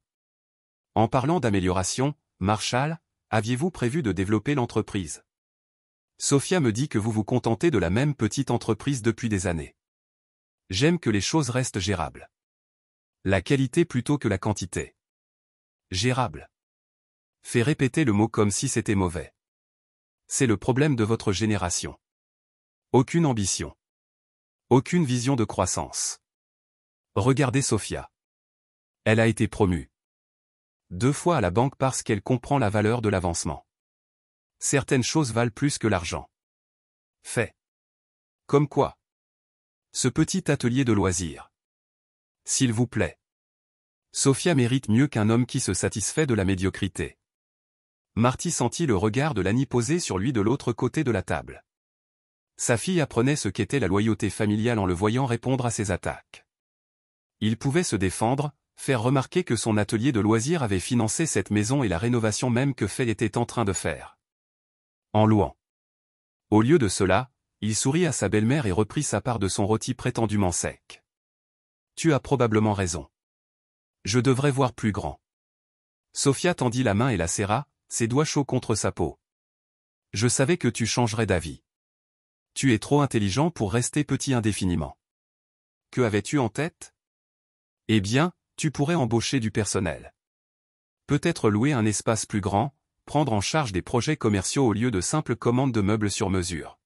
En parlant d'amélioration, Marshall, aviez-vous prévu de développer l'entreprise? Sophia me dit que vous vous contentez de la même petite entreprise depuis des années. J'aime que les choses restent gérables. La qualité plutôt que la quantité. Gérable. Fais répéter le mot comme si c'était mauvais. C'est le problème de votre génération. Aucune ambition. Aucune vision de croissance. Regardez Sophia. Elle a été promue 2 fois à la banque parce qu'elle comprend la valeur de l'avancement. Certaines choses valent plus que l'argent. Fait. Comme quoi? Ce petit atelier de loisirs. S'il vous plaît. Sophia mérite mieux qu'un homme qui se satisfait de la médiocrité. Marty sentit le regard de Lani posé sur lui de l'autre côté de la table. Sa fille apprenait ce qu'était la loyauté familiale en le voyant répondre à ses attaques. Il pouvait se défendre, faire remarquer que son atelier de loisirs avait financé cette maison et la rénovation même que Faye était en train de faire. En louant. Au lieu de cela, il sourit à sa belle-mère et reprit sa part de son rôti prétendument sec. Tu as probablement raison. Je devrais voir plus grand. Sophia tendit la main et la serra, ses doigts chauds contre sa peau. Je savais que tu changerais d'avis. Tu es trop intelligent pour rester petit indéfiniment. Que avais-tu en tête? Eh bien, tu pourrais embaucher du personnel. Peut-être louer un espace plus grand, prendre en charge des projets commerciaux au lieu de simples commandes de meubles sur mesure.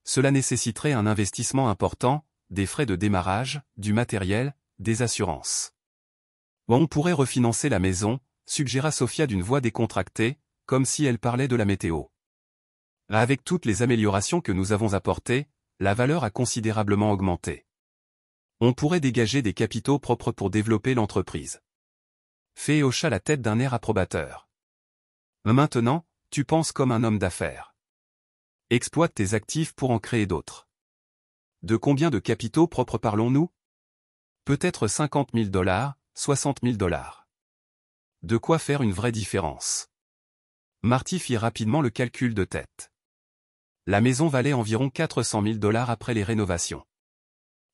Cela nécessiterait un investissement important, des frais de démarrage, du matériel, des assurances. On pourrait refinancer la maison, suggéra Sophia d'une voix décontractée, comme si elle parlait de la météo. Avec toutes les améliorations que nous avons apportées, la valeur a considérablement augmenté. On pourrait dégager des capitaux propres pour développer l'entreprise. Faye hocha la tête d'un air approbateur. Maintenant, tu penses comme un homme d'affaires. Exploite tes actifs pour en créer d'autres. De combien de capitaux propres parlons-nous? Peut-être $50 000, $60 000. De quoi faire une vraie différence. Marty fit rapidement le calcul de tête. La maison valait environ 400 000 $ après les rénovations.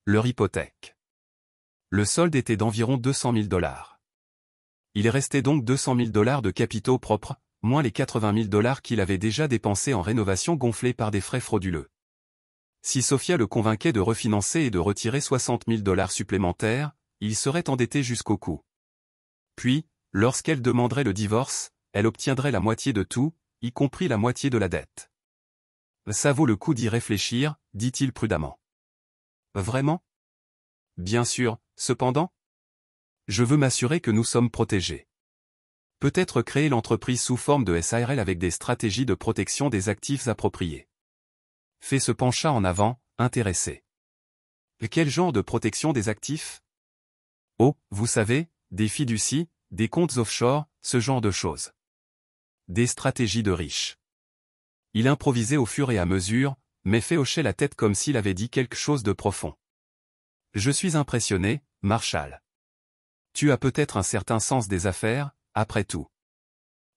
Leur hypothèque. Le solde était d'environ 200 000 $. Il restait donc 200 000 $ de capitaux propres, moins les 80 000 $ qu'il avait déjà dépensés en rénovation gonflés par des frais frauduleux. Si Sofia le convainquait de refinancer et de retirer 60 000 $ supplémentaires, il serait endetté jusqu'au cou. Puis, lorsqu'elle demanderait le divorce, elle obtiendrait la moitié de tout, y compris la moitié de la dette. Ça vaut le coup d'y réfléchir, dit-il prudemment. Vraiment? Bien sûr, cependant. Je veux m'assurer que nous sommes protégés. Peut-être créer l'entreprise sous forme de SARL avec des stratégies de protection des actifs appropriées. Fait se pencha en avant, intéressé. Quel genre de protection des actifs? Oh, vous savez, des fiducies, des comptes offshore, ce genre de choses. Des stratégies de riches. Il improvisait au fur et à mesure, mais fait hocher la tête comme s'il avait dit quelque chose de profond. Je suis impressionné, Marshall. Tu as peut-être un certain sens des affaires, après tout.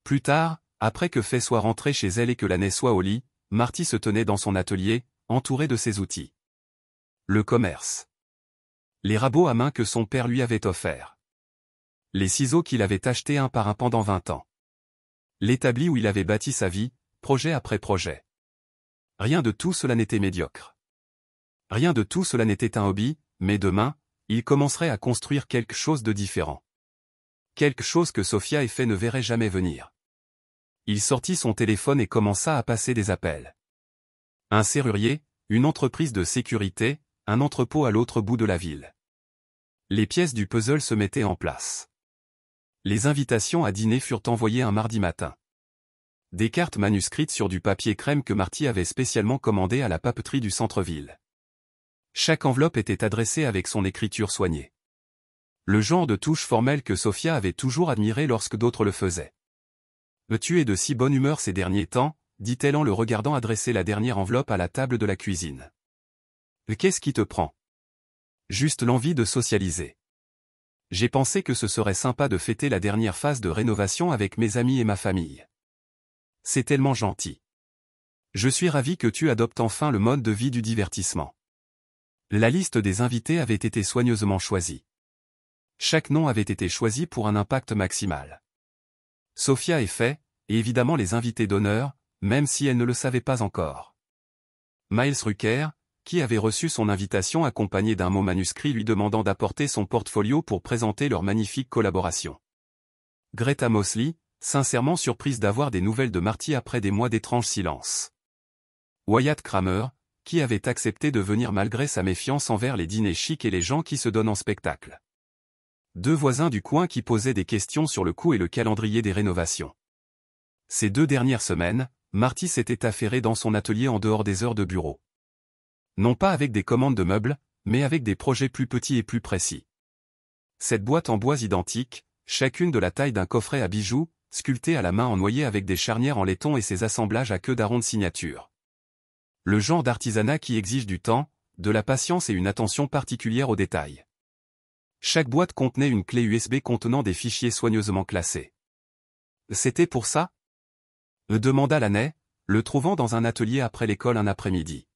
Plus tard, après que Faye soit rentrée chez elle et que l'année soit au lit, Marty se tenait dans son atelier, entouré de ses outils. Le commerce. Les rabots à main que son père lui avait offerts. Les ciseaux qu'il avait achetés un par un pendant 20 ans. L'établi où il avait bâti sa vie, projet après projet. Rien de tout cela n'était médiocre. Rien de tout cela n'était un hobby, mais demain, il commencerait à construire quelque chose de différent. Quelque chose que Sofia et Faye ne verraient jamais venir. Il sortit son téléphone et commença à passer des appels. Un serrurier, une entreprise de sécurité, un entrepôt à l'autre bout de la ville. Les pièces du puzzle se mettaient en place. Les invitations à dîner furent envoyées un mardi matin. Des cartes manuscrites sur du papier crème que Marty avait spécialement commandé à la papeterie du centre-ville. Chaque enveloppe était adressée avec son écriture soignée. Le genre de touche formelle que Sofia avait toujours admiré lorsque d'autres le faisaient. « Tu es de si bonne humeur ces derniers temps », dit-elle en le regardant adresser la dernière enveloppe à la table de la cuisine. « Qu'est-ce qui te prend ? » Juste l'envie de socialiser. J'ai pensé que ce serait sympa de fêter la dernière phase de rénovation avec mes amis et ma famille. C'est tellement gentil. Je suis ravi que tu adoptes enfin le mode de vie du divertissement. La liste des invités avait été soigneusement choisie. Chaque nom avait été choisi pour un impact maximal. Sofia et Faye, et évidemment les invités d'honneur, même si elle ne le savait pas encore. Miles Rucker, qui avait reçu son invitation accompagnée d'un mot manuscrit lui demandant d'apporter son portfolio pour présenter leur magnifique collaboration. Greta Mosley, sincèrement surprise d'avoir des nouvelles de Marty après des mois d'étrange silence. Wyatt Kramer, qui avait accepté de venir malgré sa méfiance envers les dîners chics et les gens qui se donnent en spectacle. Deux voisins du coin qui posaient des questions sur le coût et le calendrier des rénovations. Ces 2 dernières semaines, Marty s'était affairé dans son atelier en dehors des heures de bureau. Non pas avec des commandes de meubles, mais avec des projets plus petits et plus précis. Cette boîte en bois identique, chacune de la taille d'un coffret à bijoux, sculptée à la main en noyer avec des charnières en laiton et ses assemblages à queue d'aron de signature. Le genre d'artisanat qui exige du temps, de la patience et une attention particulière aux détails. Chaque boîte contenait une clé USB contenant des fichiers soigneusement classés. C'était pour ça ? Demanda Laney, le trouvant dans un atelier après l'école un après-midi.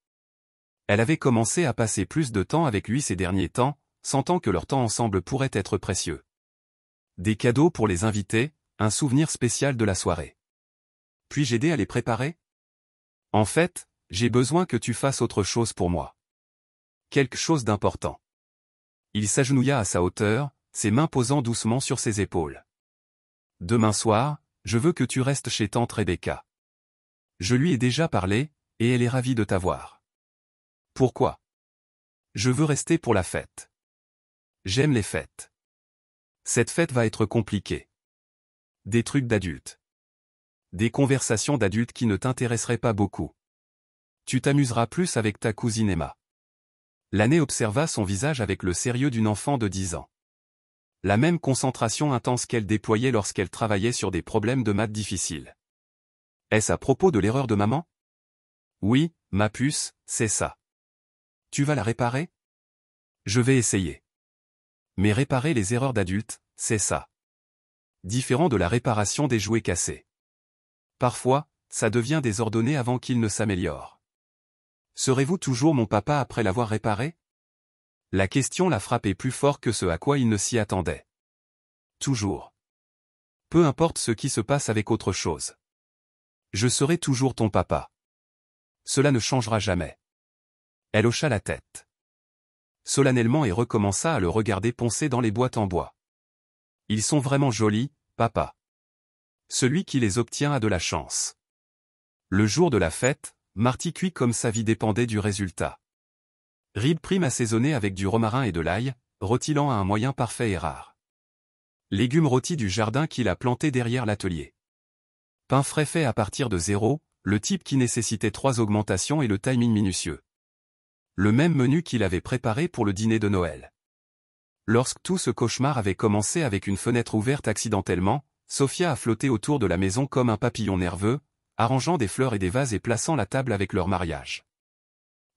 Elle avait commencé à passer plus de temps avec lui ces derniers temps, sentant que leur temps ensemble pourrait être précieux. Des cadeaux pour les invités, un souvenir spécial de la soirée. Puis-je aider à les préparer ? En fait, j'ai besoin que tu fasses autre chose pour moi. Quelque chose d'important. Il s'agenouilla à sa hauteur, ses mains posant doucement sur ses épaules. Demain soir, je veux que tu restes chez tante Rebecca. Je lui ai déjà parlé, et elle est ravie de t'avoir. Pourquoi ? Je veux rester pour la fête. J'aime les fêtes. Cette fête va être compliquée. Des trucs d'adultes. Des conversations d'adultes qui ne t'intéresseraient pas beaucoup. Tu t'amuseras plus avec ta cousine Emma. Laney observa son visage avec le sérieux d'une enfant de 10 ans. La même concentration intense qu'elle déployait lorsqu'elle travaillait sur des problèmes de maths difficiles. Est-ce à propos de l'erreur de maman ? Oui, ma puce, c'est ça. Tu vas la réparer ? Je vais essayer. Mais réparer les erreurs d'adultes, c'est ça. Différent de la réparation des jouets cassés. Parfois, ça devient désordonné avant qu'ils ne s'améliorent. Serez-vous toujours mon papa après l'avoir réparé? La question l'a frappé plus fort que ce à quoi il ne s'y attendait. Toujours. Peu importe ce qui se passe avec autre chose. Je serai toujours ton papa. Cela ne changera jamais. Elle hocha la tête. Solennellement et recommença à le regarder poncer dans les boîtes en bois. Ils sont vraiment jolis, papa. Celui qui les obtient a de la chance. Le jour de la fête, Marty cuit comme sa vie dépendait du résultat. Ribs prime assaisonnés avec du romarin et de l'ail, rôtilant à un moyen parfait et rare. Légumes rôtis du jardin qu'il a planté derrière l'atelier. Pain frais fait à partir de zéro, le type qui nécessitait 3 augmentations et le timing minutieux. Le même menu qu'il avait préparé pour le dîner de Noël. Lorsque tout ce cauchemar avait commencé avec une fenêtre ouverte accidentellement, Sophia a flotté autour de la maison comme un papillon nerveux, arrangeant des fleurs et des vases et plaçant la table avec leur mariage.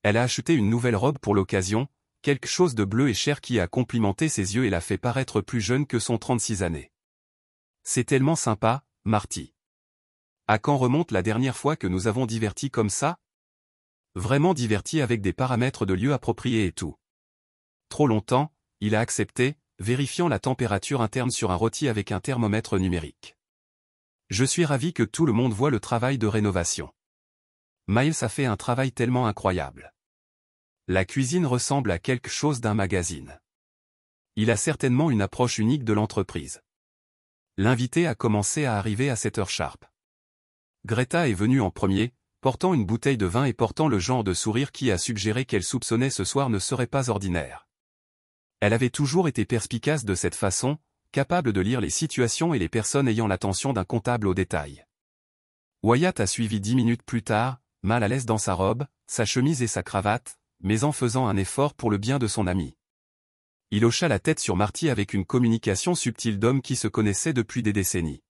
Elle a acheté une nouvelle robe pour l'occasion, quelque chose de bleu et cher qui a complimenté ses yeux et l'a fait paraître plus jeune que son 36 années. C'est tellement sympa, Marty. À quand remonte la dernière fois que nous avons diverti comme ça? Vraiment diverti avec des paramètres de lieu appropriés et tout. Trop longtemps, il a accepté, vérifiant la température interne sur un rôti avec un thermomètre numérique. Je suis ravi que tout le monde voit le travail de rénovation. Miles a fait un travail tellement incroyable. La cuisine ressemble à quelque chose d'un magazine. Il a certainement une approche unique de l'entreprise. L'invité a commencé à arriver à 7 heures sharp. Greta est venue en premier, portant une bouteille de vin et portant le genre de sourire qui a suggéré qu'elle soupçonnait ce soir ne serait pas ordinaire. Elle avait toujours été perspicace de cette façon, capable de lire les situations et les personnes ayant l'attention d'un comptable au détail. Wyatt a suivi 10 minutes plus tard, mal à l'aise dans sa robe, sa chemise et sa cravate, mais en faisant un effort pour le bien de son ami. Il hocha la tête sur Marty avec une communication subtile d'hommes qui se connaissaient depuis des décennies.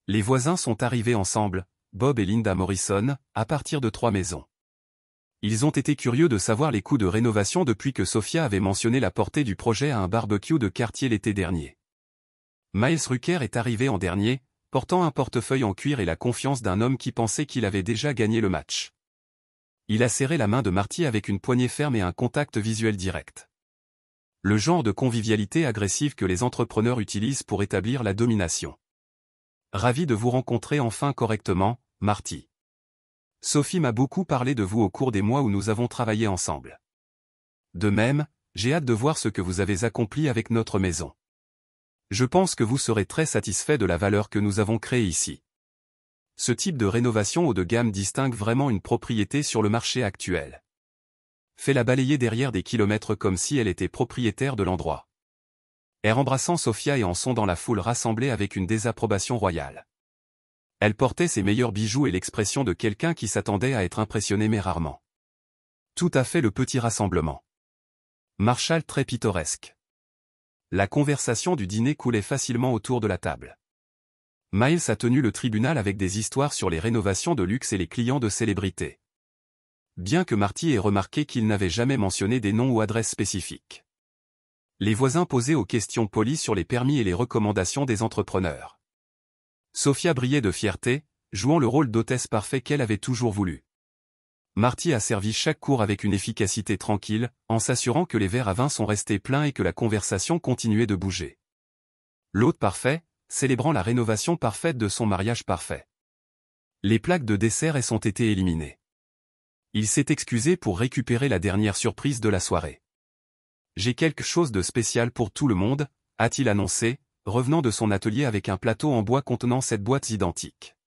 Les voisins sont arrivés ensemble, Bob et Linda Morrison, à partir de 3 maisons. Ils ont été curieux de savoir les coûts de rénovation depuis que Sophia avait mentionné la portée du projet à un barbecue de quartier l'été dernier. Miles Rucker est arrivé en dernier, portant un portefeuille en cuir et la confiance d'un homme qui pensait qu'il avait déjà gagné le match. Il a serré la main de Marty avec une poignée ferme et un contact visuel direct. Le genre de convivialité agressive que les entrepreneurs utilisent pour établir la domination. Ravi de vous rencontrer enfin correctement, Marty. Sophie m'a beaucoup parlé de vous au cours des mois où nous avons travaillé ensemble. De même, j'ai hâte de voir ce que vous avez accompli avec notre maison. Je pense que vous serez très satisfait de la valeur que nous avons créée ici. Ce type de rénovation haut de gamme distingue vraiment une propriété sur le marché actuel. Fais-la balayer derrière des kilomètres comme si elle était propriétaire de l'endroit. Air embrassant Sophia et en sondant la foule rassemblée avec une désapprobation royale. Elle portait ses meilleurs bijoux et l'expression de quelqu'un qui s'attendait à être impressionné mais rarement. Tout à fait le petit rassemblement. Marshall très pittoresque. La conversation du dîner coulait facilement autour de la table. Miles a tenu le tribunal avec des histoires sur les rénovations de luxe et les clients de célébrités. Bien que Marty ait remarqué qu'il n'avait jamais mentionné des noms ou adresses spécifiques. Les voisins posaient aux questions polies sur les permis et les recommandations des entrepreneurs. Sophia brillait de fierté, jouant le rôle d'hôtesse parfait qu'elle avait toujours voulu. Marty a servi chaque cours avec une efficacité tranquille, en s'assurant que les verres à vin sont restés pleins et que la conversation continuait de bouger. L'hôte parfait, célébrant la rénovation parfaite de son mariage parfait. Les plaques de dessert ont été éliminées. Il s'est excusé pour récupérer la dernière surprise de la soirée. J'ai quelque chose de spécial pour tout le monde, a-t-il annoncé, revenant de son atelier avec un plateau en bois contenant 7 boîtes identiques.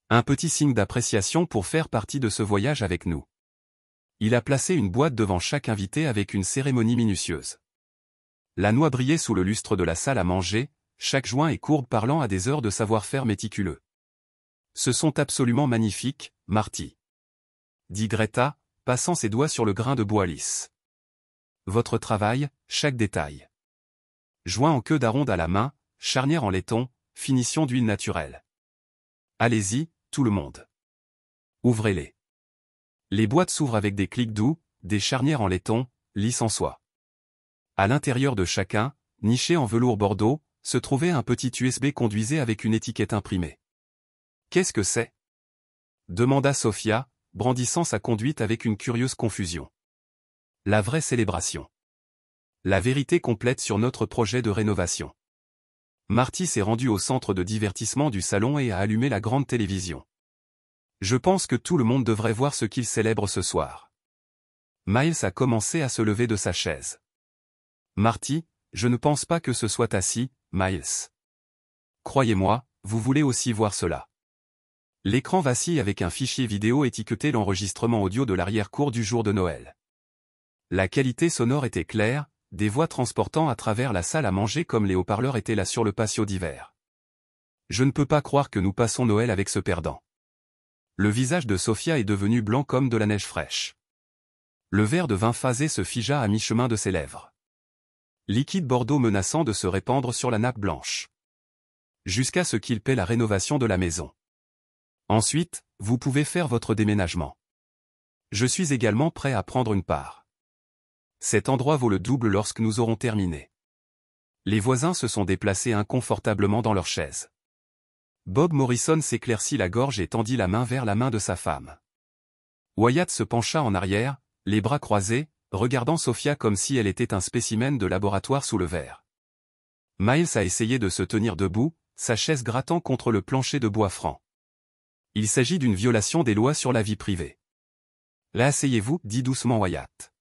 Un petit signe d'appréciation pour faire partie de ce voyage avec nous. Il a placé une boîte devant chaque invité avec une cérémonie minutieuse. La noix brillait sous le lustre de la salle à manger, chaque joint et courbe parlant à des heures de savoir-faire méticuleux. Ce sont absolument magnifiques, Marty. Dit Greta, passant ses doigts sur le grain de bois lisse. Votre travail, chaque détail. Joint en queue d'aronde à la main, charnière en laiton, finition d'huile naturelle. Allez-y, tout le monde. Ouvrez-les. Les boîtes s'ouvrent avec des clics doux, des charnières en laiton, lisses en soie. À l'intérieur de chacun, niché en velours bordeaux, se trouvait un petit USB conduisé avec une étiquette imprimée. Qu'est-ce que c'est? Demanda Sophia, brandissant sa conduite avec une curieuse confusion. La vraie célébration. La vérité complète sur notre projet de rénovation. Marty s'est rendu au centre de divertissement du salon et a allumé la grande télévision. Je pense que tout le monde devrait voir ce qu'il célèbre ce soir. Miles a commencé à se lever de sa chaise. Marty, je ne pense pas que ce soit assis, Miles. Croyez-moi, vous voulez aussi voir cela. L'écran vacille avec un fichier vidéo étiqueté l'enregistrement audio de l'arrière-cour du jour de Noël. La qualité sonore était claire, des voix transportant à travers la salle à manger comme les haut-parleurs étaient là sur le patio d'hiver. Je ne peux pas croire que nous passons Noël avec ce perdant. Le visage de Sophia est devenu blanc comme de la neige fraîche. Le verre de vin phasé se figea à mi-chemin de ses lèvres. Liquide bordeaux menaçant de se répandre sur la nappe blanche. Jusqu'à ce qu'il paie la rénovation de la maison. Ensuite, vous pouvez faire votre déménagement. Je suis également prêt à prendre une part. Cet endroit vaut le double lorsque nous aurons terminé. Les voisins se sont déplacés inconfortablement dans leurs chaises. Bob Morrison s'éclaircit la gorge et tendit la main vers la main de sa femme. Wyatt se pencha en arrière, les bras croisés, regardant Sophia comme si elle était un spécimen de laboratoire sous le verre. Miles a essayé de se tenir debout, sa chaise grattant contre le plancher de bois franc. Il s'agit d'une violation des lois sur la vie privée. Là, asseyez-vous, dit doucement Wyatt.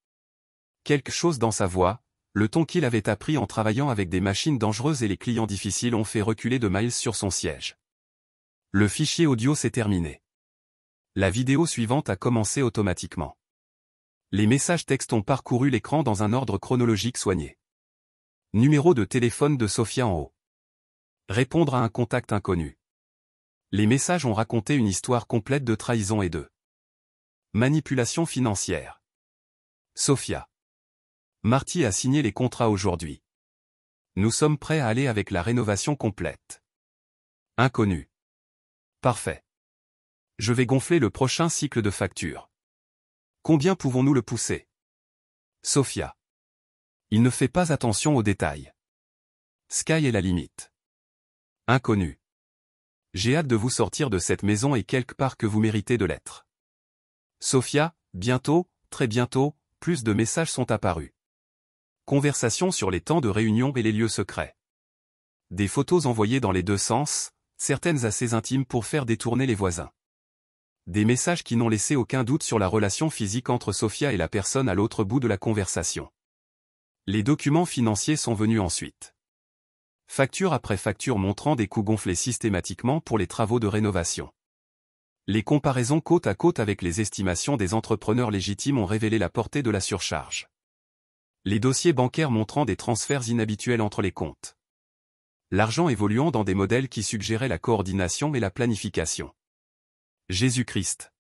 Quelque chose dans sa voix, le ton qu'il avait appris en travaillant avec des machines dangereuses et les clients difficiles ont fait reculer de Miles sur son siège. Le fichier audio s'est terminé. La vidéo suivante a commencé automatiquement. Les messages textes ont parcouru l'écran dans un ordre chronologique soigné. Numéro de téléphone de Sophia en haut. Répondre à un contact inconnu. Les messages ont raconté une histoire complète de trahison et de manipulation financière. Sophia. Marty a signé les contrats aujourd'hui. Nous sommes prêts à aller avec la rénovation complète. Inconnu. Parfait. Je vais gonfler le prochain cycle de factures. Combien pouvons-nous le pousser? Sophia. Il ne fait pas attention aux détails. Sky est la limite. Inconnu. J'ai hâte de vous sortir de cette maison et quelque part que vous méritez de l'être. Sophia, bientôt, très bientôt, plus de messages sont apparus. Conversation sur les temps de réunion et les lieux secrets. Des photos envoyées dans les deux sens, certaines assez intimes pour faire détourner les voisins. Des messages qui n'ont laissé aucun doute sur la relation physique entre Sophia et la personne à l'autre bout de la conversation. Les documents financiers sont venus ensuite. Facture après facture montrant des coûts gonflés systématiquement pour les travaux de rénovation. Les comparaisons côte à côte avec les estimations des entrepreneurs légitimes ont révélé la portée de la surcharge. Les dossiers bancaires montrant des transferts inhabituels entre les comptes. L'argent évoluant dans des modèles qui suggéraient la coordination et la planification. Jésus-Christ.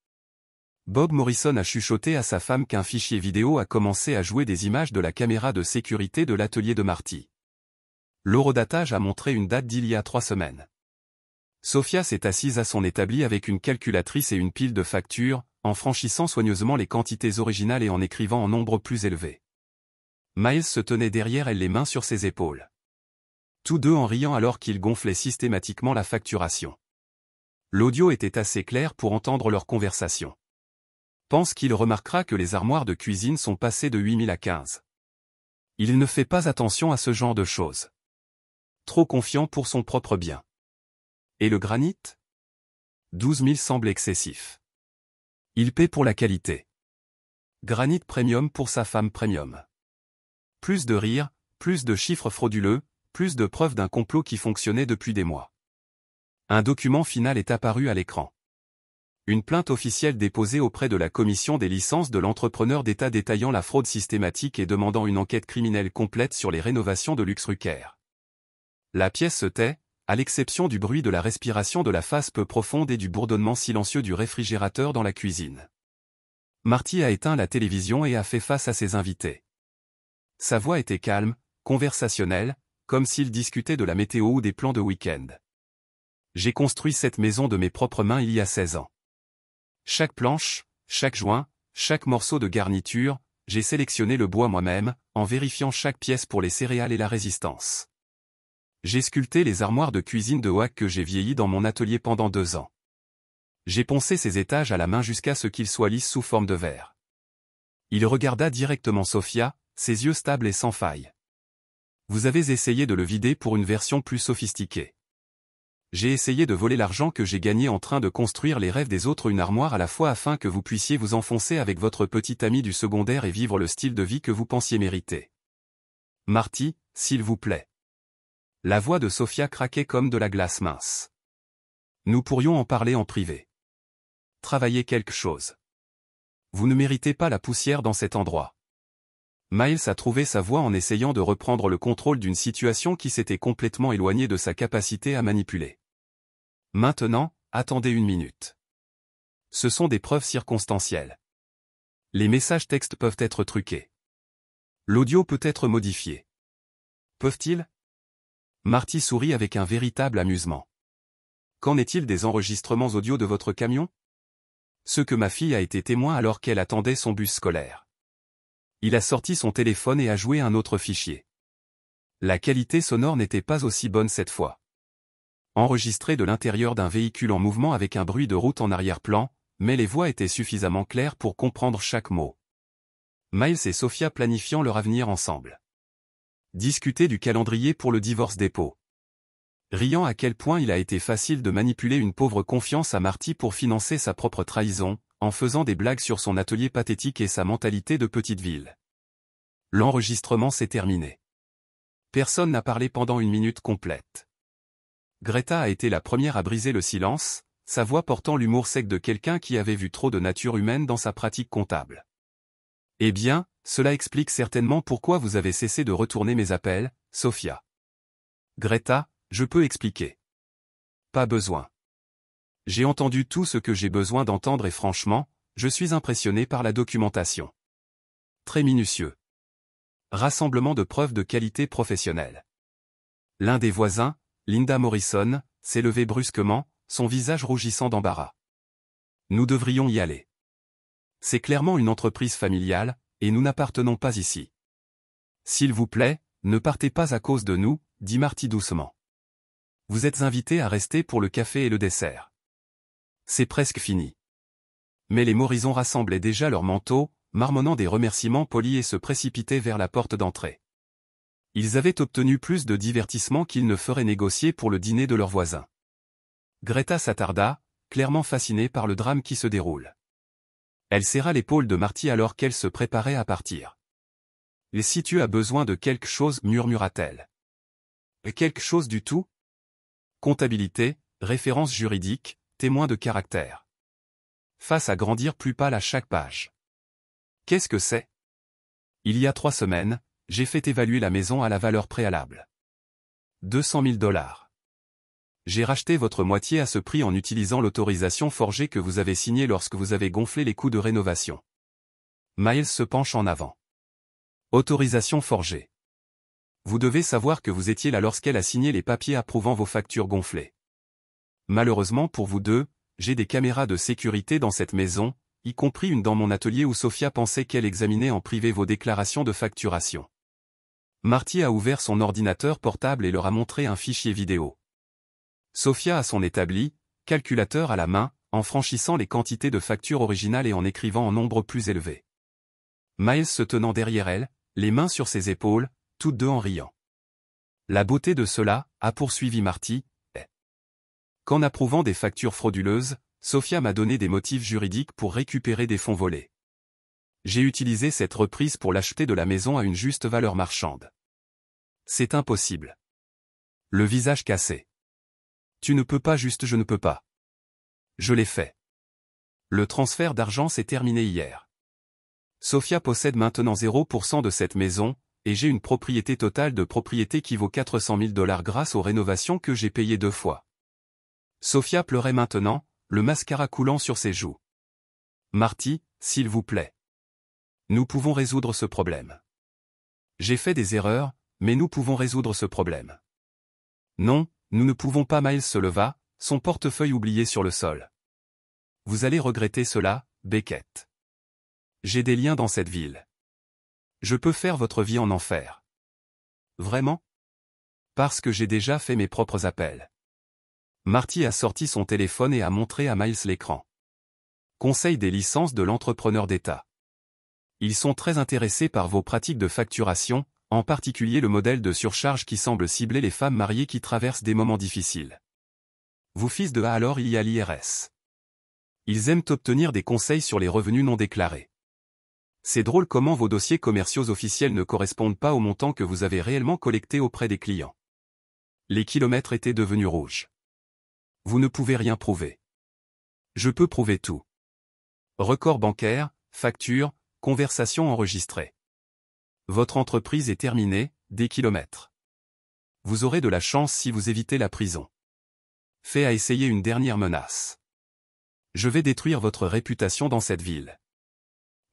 Bob Morrison a chuchoté à sa femme qu'un fichier vidéo a commencé à jouer des images de la caméra de sécurité de l'atelier de Marty. L'horodatage a montré une date d'il y a 3 semaines. Sophia s'est assise à son établi avec une calculatrice et une pile de factures, en franchissant soigneusement les quantités originales et en écrivant en nombre plus élevé. Miles se tenait derrière elle les mains sur ses épaules. Tous deux en riant alors qu'ils gonflaient systématiquement la facturation. L'audio était assez clair pour entendre leur conversation. Pense qu'il remarquera que les armoires de cuisine sont passées de 8000 à 15. Il ne fait pas attention à ce genre de choses. Trop confiant pour son propre bien. Et le granit? 12 000 semble excessif. Il paie pour la qualité. Granit premium pour sa femme premium. Plus de rire, plus de chiffres frauduleux, plus de preuves d'un complot qui fonctionnait depuis des mois. Un document final est apparu à l'écran. Une plainte officielle déposée auprès de la commission des licences de l'entrepreneur d'État détaillant la fraude systématique et demandant une enquête criminelle complète sur les rénovations de luxe Rucker. La pièce se tait, à l'exception du bruit de la respiration de la face peu profonde et du bourdonnement silencieux du réfrigérateur dans la cuisine. Marty a éteint la télévision et a fait face à ses invités. Sa voix était calme, conversationnelle, comme s'il discutait de la météo ou des plans de week-end. J'ai construit cette maison de mes propres mains il y a 16 ans. Chaque planche, chaque joint, chaque morceau de garniture, j'ai sélectionné le bois moi-même, en vérifiant chaque pièce pour les céréales et la résistance. J'ai sculpté les armoires de cuisine de Hoag que j'ai vieillies dans mon atelier pendant 2 ans. J'ai poncé ces étages à la main jusqu'à ce qu'ils soient lisses sous forme de verre. Il regarda directement Sophia, ses yeux stables et sans faille. Vous avez essayé de le vider pour une version plus sophistiquée. J'ai essayé de voler l'argent que j'ai gagné en train de construire les rêves des autres une armoire à la fois afin que vous puissiez vous enfoncer avec votre petit ami du secondaire et vivre le style de vie que vous pensiez mériter. Marty, s'il vous plaît. La voix de Sophia craquait comme de la glace mince. Nous pourrions en parler en privé. Travailler quelque chose. Vous ne méritez pas la poussière dans cet endroit. Miles a trouvé sa voix en essayant de reprendre le contrôle d'une situation qui s'était complètement éloignée de sa capacité à manipuler. Maintenant, attendez une minute. Ce sont des preuves circonstancielles. Les messages textes peuvent être truqués. L'audio peut être modifié. Peuvent-ils? Marty sourit avec un véritable amusement. Qu'en est-il des enregistrements audio de votre camion? Ce que ma fille a été témoin alors qu'elle attendait son bus scolaire. Il a sorti son téléphone et a joué un autre fichier. La qualité sonore n'était pas aussi bonne cette fois. Enregistré de l'intérieur d'un véhicule en mouvement avec un bruit de route en arrière-plan, mais les voix étaient suffisamment claires pour comprendre chaque mot. Miles et Sophia planifiant leur avenir ensemble. Discuter du calendrier pour le divorce d'époux. Riant à quel point il a été facile de manipuler une pauvre confiance à Marty pour financer sa propre trahison, en faisant des blagues sur son atelier pathétique et sa mentalité de petite ville. L'enregistrement s'est terminé. Personne n'a parlé pendant une minute complète. Greta a été la première à briser le silence, sa voix portant l'humour sec de quelqu'un qui avait vu trop de nature humaine dans sa pratique comptable. Eh bien, cela explique certainement pourquoi vous avez cessé de retourner mes appels, Sophia. Greta, je peux expliquer. Pas besoin. J'ai entendu tout ce que j'ai besoin d'entendre et franchement, je suis impressionné par la documentation. Très minutieux. Rassemblement de preuves de qualité professionnelle. L'un des voisins, Linda Morrison, s'est levé brusquement, son visage rougissant d'embarras. Nous devrions y aller. C'est clairement une entreprise familiale, et nous n'appartenons pas ici. S'il vous plaît, ne partez pas à cause de nous, dit Marty doucement. Vous êtes invités à rester pour le café et le dessert. C'est presque fini. Mais les Morrison rassemblaient déjà leurs manteaux, marmonnant des remerciements polis et se précipitaient vers la porte d'entrée. Ils avaient obtenu plus de divertissement qu'ils ne feraient négocier pour le dîner de leurs voisins. Greta s'attarda, clairement fascinée par le drame qui se déroule. Elle serra l'épaule de Marty alors qu'elle se préparait à partir. « Et si tu as besoin de quelque chose, murmura-t-elle. Quelque chose du tout? Comptabilité, références juridiques, témoins de caractère. Face à grandir plus pâle à chaque page. Qu'est-ce que c'est? Il y a 3 semaines, j'ai fait évaluer la maison à la valeur préalable. 200 000 $. J'ai racheté votre moitié à ce prix en utilisant l'autorisation forgée que vous avez signée lorsque vous avez gonflé les coûts de rénovation. Miles se penche en avant. Autorisation forgée. Vous devez savoir que vous étiez là lorsqu'elle a signé les papiers approuvant vos factures gonflées. Malheureusement pour vous deux, j'ai des caméras de sécurité dans cette maison, y compris une dans mon atelier où Sophia pensait qu'elle examinait en privé vos déclarations de facturation. Marty a ouvert son ordinateur portable et leur a montré un fichier vidéo. Sophia a son établi, calculateur à la main, en franchissant les quantités de factures originales et en écrivant en nombre plus élevé. Miles se tenant derrière elle, les mains sur ses épaules, toutes deux en riant. La beauté de cela, a poursuivi Marty, est qu'en approuvant des factures frauduleuses, Sophia m'a donné des motifs juridiques pour récupérer des fonds volés. J'ai utilisé cette reprise pour l'acheter de la maison à une juste valeur marchande. C'est impossible. Le visage cassé. Tu ne peux pas juste je ne peux pas. Je l'ai fait. Le transfert d'argent s'est terminé hier. Sophia possède maintenant 0% de cette maison, et j'ai une propriété totale de propriété qui vaut 400 000 $ grâce aux rénovations que j'ai payées 2 fois. Sophia pleurait maintenant, le mascara coulant sur ses joues. Marty, s'il vous plaît. Nous pouvons résoudre ce problème. J'ai fait des erreurs, mais nous pouvons résoudre ce problème. Non, nous ne pouvons pas. Miles se leva, son portefeuille oublié sur le sol. Vous allez regretter cela, Beckett. J'ai des liens dans cette ville. Je peux faire votre vie en enfer. Vraiment? Parce que j'ai déjà fait mes propres appels. Marty a sorti son téléphone et a montré à Miles l'écran. Conseil des licences de l'entrepreneur d'État. Ils sont très intéressés par vos pratiques de facturation, en particulier le modèle de surcharge qui semble cibler les femmes mariées qui traversent des moments difficiles. Vous fils de A alors il y a l'IRS. Ils aiment obtenir des conseils sur les revenus non déclarés. C'est drôle comment vos dossiers commerciaux officiels ne correspondent pas au montant que vous avez réellement collecté auprès des clients. Les kilomètres étaient devenus rouges. Vous ne pouvez rien prouver. Je peux prouver tout. Record bancaire, facture, conversation enregistrée. Votre entreprise est terminée, des kilomètres. Vous aurez de la chance si vous évitez la prison. Fait à essayer une dernière menace. Je vais détruire votre réputation dans cette ville.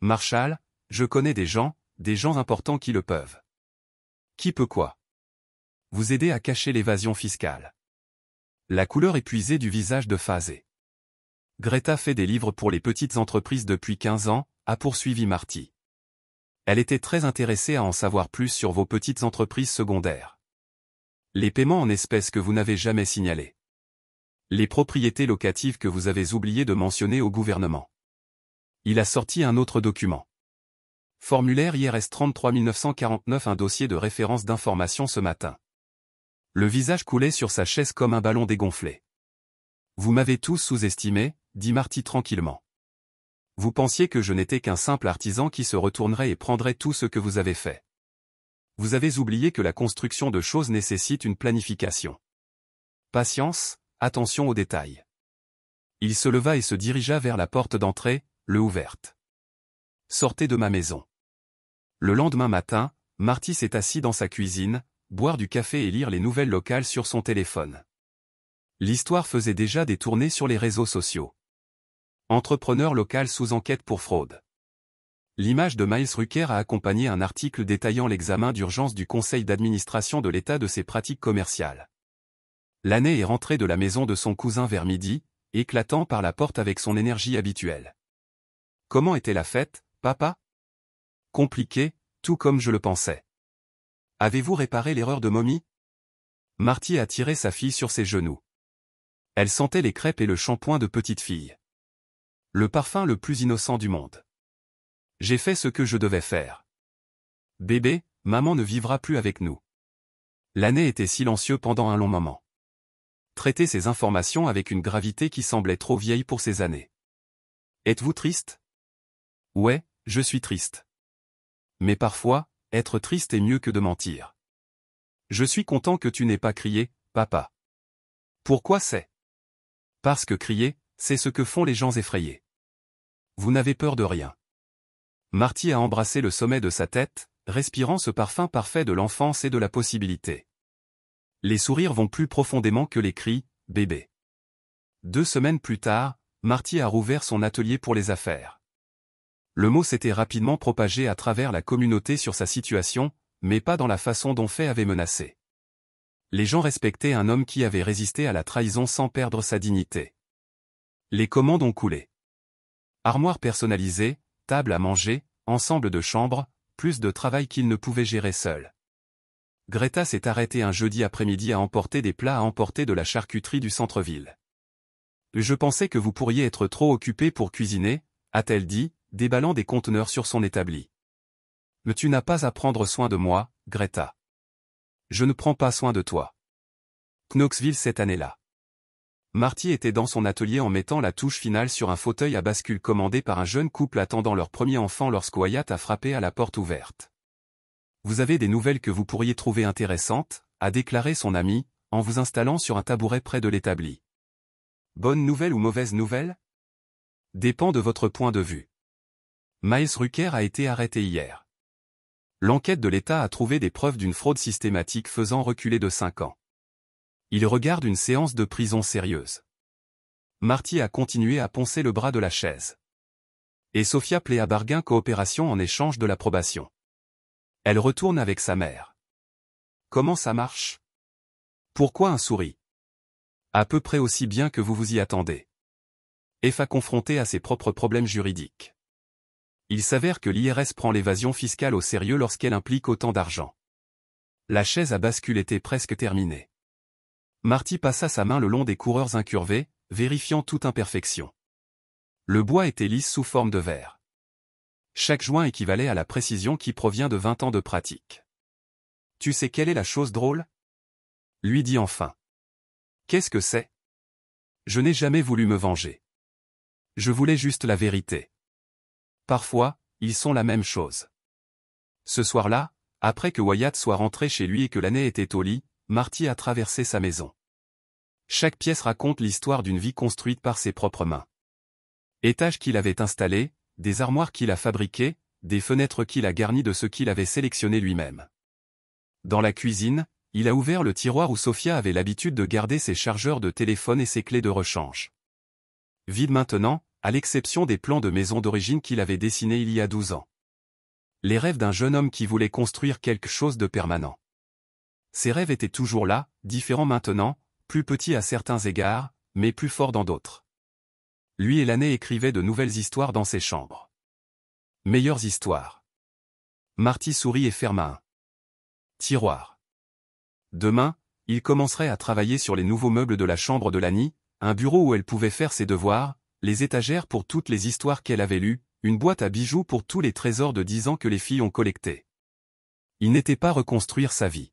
Marshall, je connais des gens importants qui le peuvent. Qui peut quoi? Vous aider à cacher l'évasion fiscale. La couleur épuisée du visage de Phasé. Greta fait des livres pour les petites entreprises depuis 15 ans, a poursuivi Marty. Elle était très intéressée à en savoir plus sur vos petites entreprises secondaires. Les paiements en espèces que vous n'avez jamais signalés. Les propriétés locatives que vous avez oublié de mentionner au gouvernement. Il a sorti un autre document. Formulaire IRS 33949, un dossier de référence d'information ce matin. Le visage coulait sur sa chaise comme un ballon dégonflé. Vous m'avez tous sous-estimé, dit Marty tranquillement. Vous pensiez que je n'étais qu'un simple artisan qui se retournerait et prendrait tout ce que vous avez fait. Vous avez oublié que la construction de choses nécessite une planification. Patience, attention aux détails. Il se leva et se dirigea vers la porte d'entrée, le ouverte. Sortez de ma maison. Le lendemain matin, Marty s'est assis dans sa cuisine, boire du café et lire les nouvelles locales sur son téléphone. L'histoire faisait déjà des tournées sur les réseaux sociaux. Entrepreneur local sous enquête pour fraude. L'image de Miles Rucker a accompagné un article détaillant l'examen d'urgence du conseil d'administration de l'État de ses pratiques commerciales. L'année est rentrée de la maison de son cousin vers midi, éclatant par la porte avec son énergie habituelle. Comment était la fête, papa? Compliqué, tout comme je le pensais. Avez-vous réparé l'erreur de Mommy? Marty a tiré sa fille sur ses genoux. Elle sentait les crêpes et le shampoing de petite fille. Le parfum le plus innocent du monde. J'ai fait ce que je devais faire. Bébé, maman ne vivra plus avec nous. L'année était silencieux pendant un long moment. Traiter ces informations avec une gravité qui semblait trop vieille pour ces années. Êtes-vous triste? Ouais, je suis triste. Mais parfois, être triste est mieux que de mentir. Je suis content que tu n'aies pas crié, papa. Pourquoi c'est? Parce que crier, c'est ce que font les gens effrayés. Vous n'avez peur de rien. Marty a embrassé le sommet de sa tête, respirant ce parfum parfait de l'enfance et de la possibilité. Les sourires vont plus profondément que les cris, bébé. 2 semaines plus tard, Marty a rouvert son atelier pour les affaires. Le mot s'était rapidement propagé à travers la communauté sur sa situation, mais pas dans la façon dont Faye avait menacé. Les gens respectaient un homme qui avait résisté à la trahison sans perdre sa dignité. Les commandes ont coulé. Armoire personnalisée, table à manger, ensemble de chambres, plus de travail qu'il ne pouvait gérer seul. Greta s'est arrêtée un jeudi après-midi à emporter des plats à emporter de la charcuterie du centre-ville. Je pensais que vous pourriez être trop occupé pour cuisiner, a-t-elle dit, déballant des conteneurs sur son établi. Mais tu n'as pas à prendre soin de moi, Greta. Je ne prends pas soin de toi. Knoxville cette année-là. Marty était dans son atelier en mettant la touche finale sur un fauteuil à bascule commandé par un jeune couple attendant leur premier enfant lorsqu'Wyatt a frappé à la porte ouverte. Vous avez des nouvelles que vous pourriez trouver intéressantes, a déclaré son ami, en vous installant sur un tabouret près de l'établi. Bonne nouvelle ou mauvaise nouvelle? Dépend de votre point de vue. Miles Rucker a été arrêté hier. L'enquête de l'État a trouvé des preuves d'une fraude systématique faisant reculer de 5 ans. Il regarde une séance de prison sérieuse. Marty a continué à poncer le bras de la chaise. Et Sophia plaît à bargain coopération en échange de l'approbation. Elle retourne avec sa mère. Comment ça marche? Pourquoi un souris? À peu près aussi bien que vous vous y attendez. F a confronté à ses propres problèmes juridiques. Il s'avère que l'IRS prend l'évasion fiscale au sérieux lorsqu'elle implique autant d'argent. La chaise à bascule était presque terminée. Marty passa sa main le long des coureurs incurvés, vérifiant toute imperfection. Le bois était lisse sous forme de verre. Chaque joint équivalait à la précision qui provient de 20 ans de pratique. « Tu sais quelle est la chose drôle ?» lui dit enfin. « Qu'est-ce que c'est ? Je n'ai jamais voulu me venger. Je voulais juste la vérité. Parfois, ils sont la même chose. » Ce soir-là, après que Wyatt soit rentré chez lui et que l'année était au lit, Marty a traversé sa maison. Chaque pièce raconte l'histoire d'une vie construite par ses propres mains. Étages qu'il avait installés, des armoires qu'il a fabriquées, des fenêtres qu'il a garnies de ce qu'il avait sélectionné lui-même. Dans la cuisine, il a ouvert le tiroir où Sophia avait l'habitude de garder ses chargeurs de téléphone et ses clés de rechange. Vide maintenant, à l'exception des plans de maison d'origine qu'il avait dessinés il y a 12 ans. Les rêves d'un jeune homme qui voulait construire quelque chose de permanent. Ses rêves étaient toujours là, différents maintenant, plus petits à certains égards, mais plus forts dans d'autres. Lui et l'année écrivaient de nouvelles histoires dans ses chambres. Meilleures histoires. Marty sourit et ferma un tiroir. Demain, il commencerait à travailler sur les nouveaux meubles de la chambre de Lani, un bureau où elle pouvait faire ses devoirs, les étagères pour toutes les histoires qu'elle avait lues, une boîte à bijoux pour tous les trésors de 10 ans que les filles ont collectés. Il n'était pas reconstruire sa vie.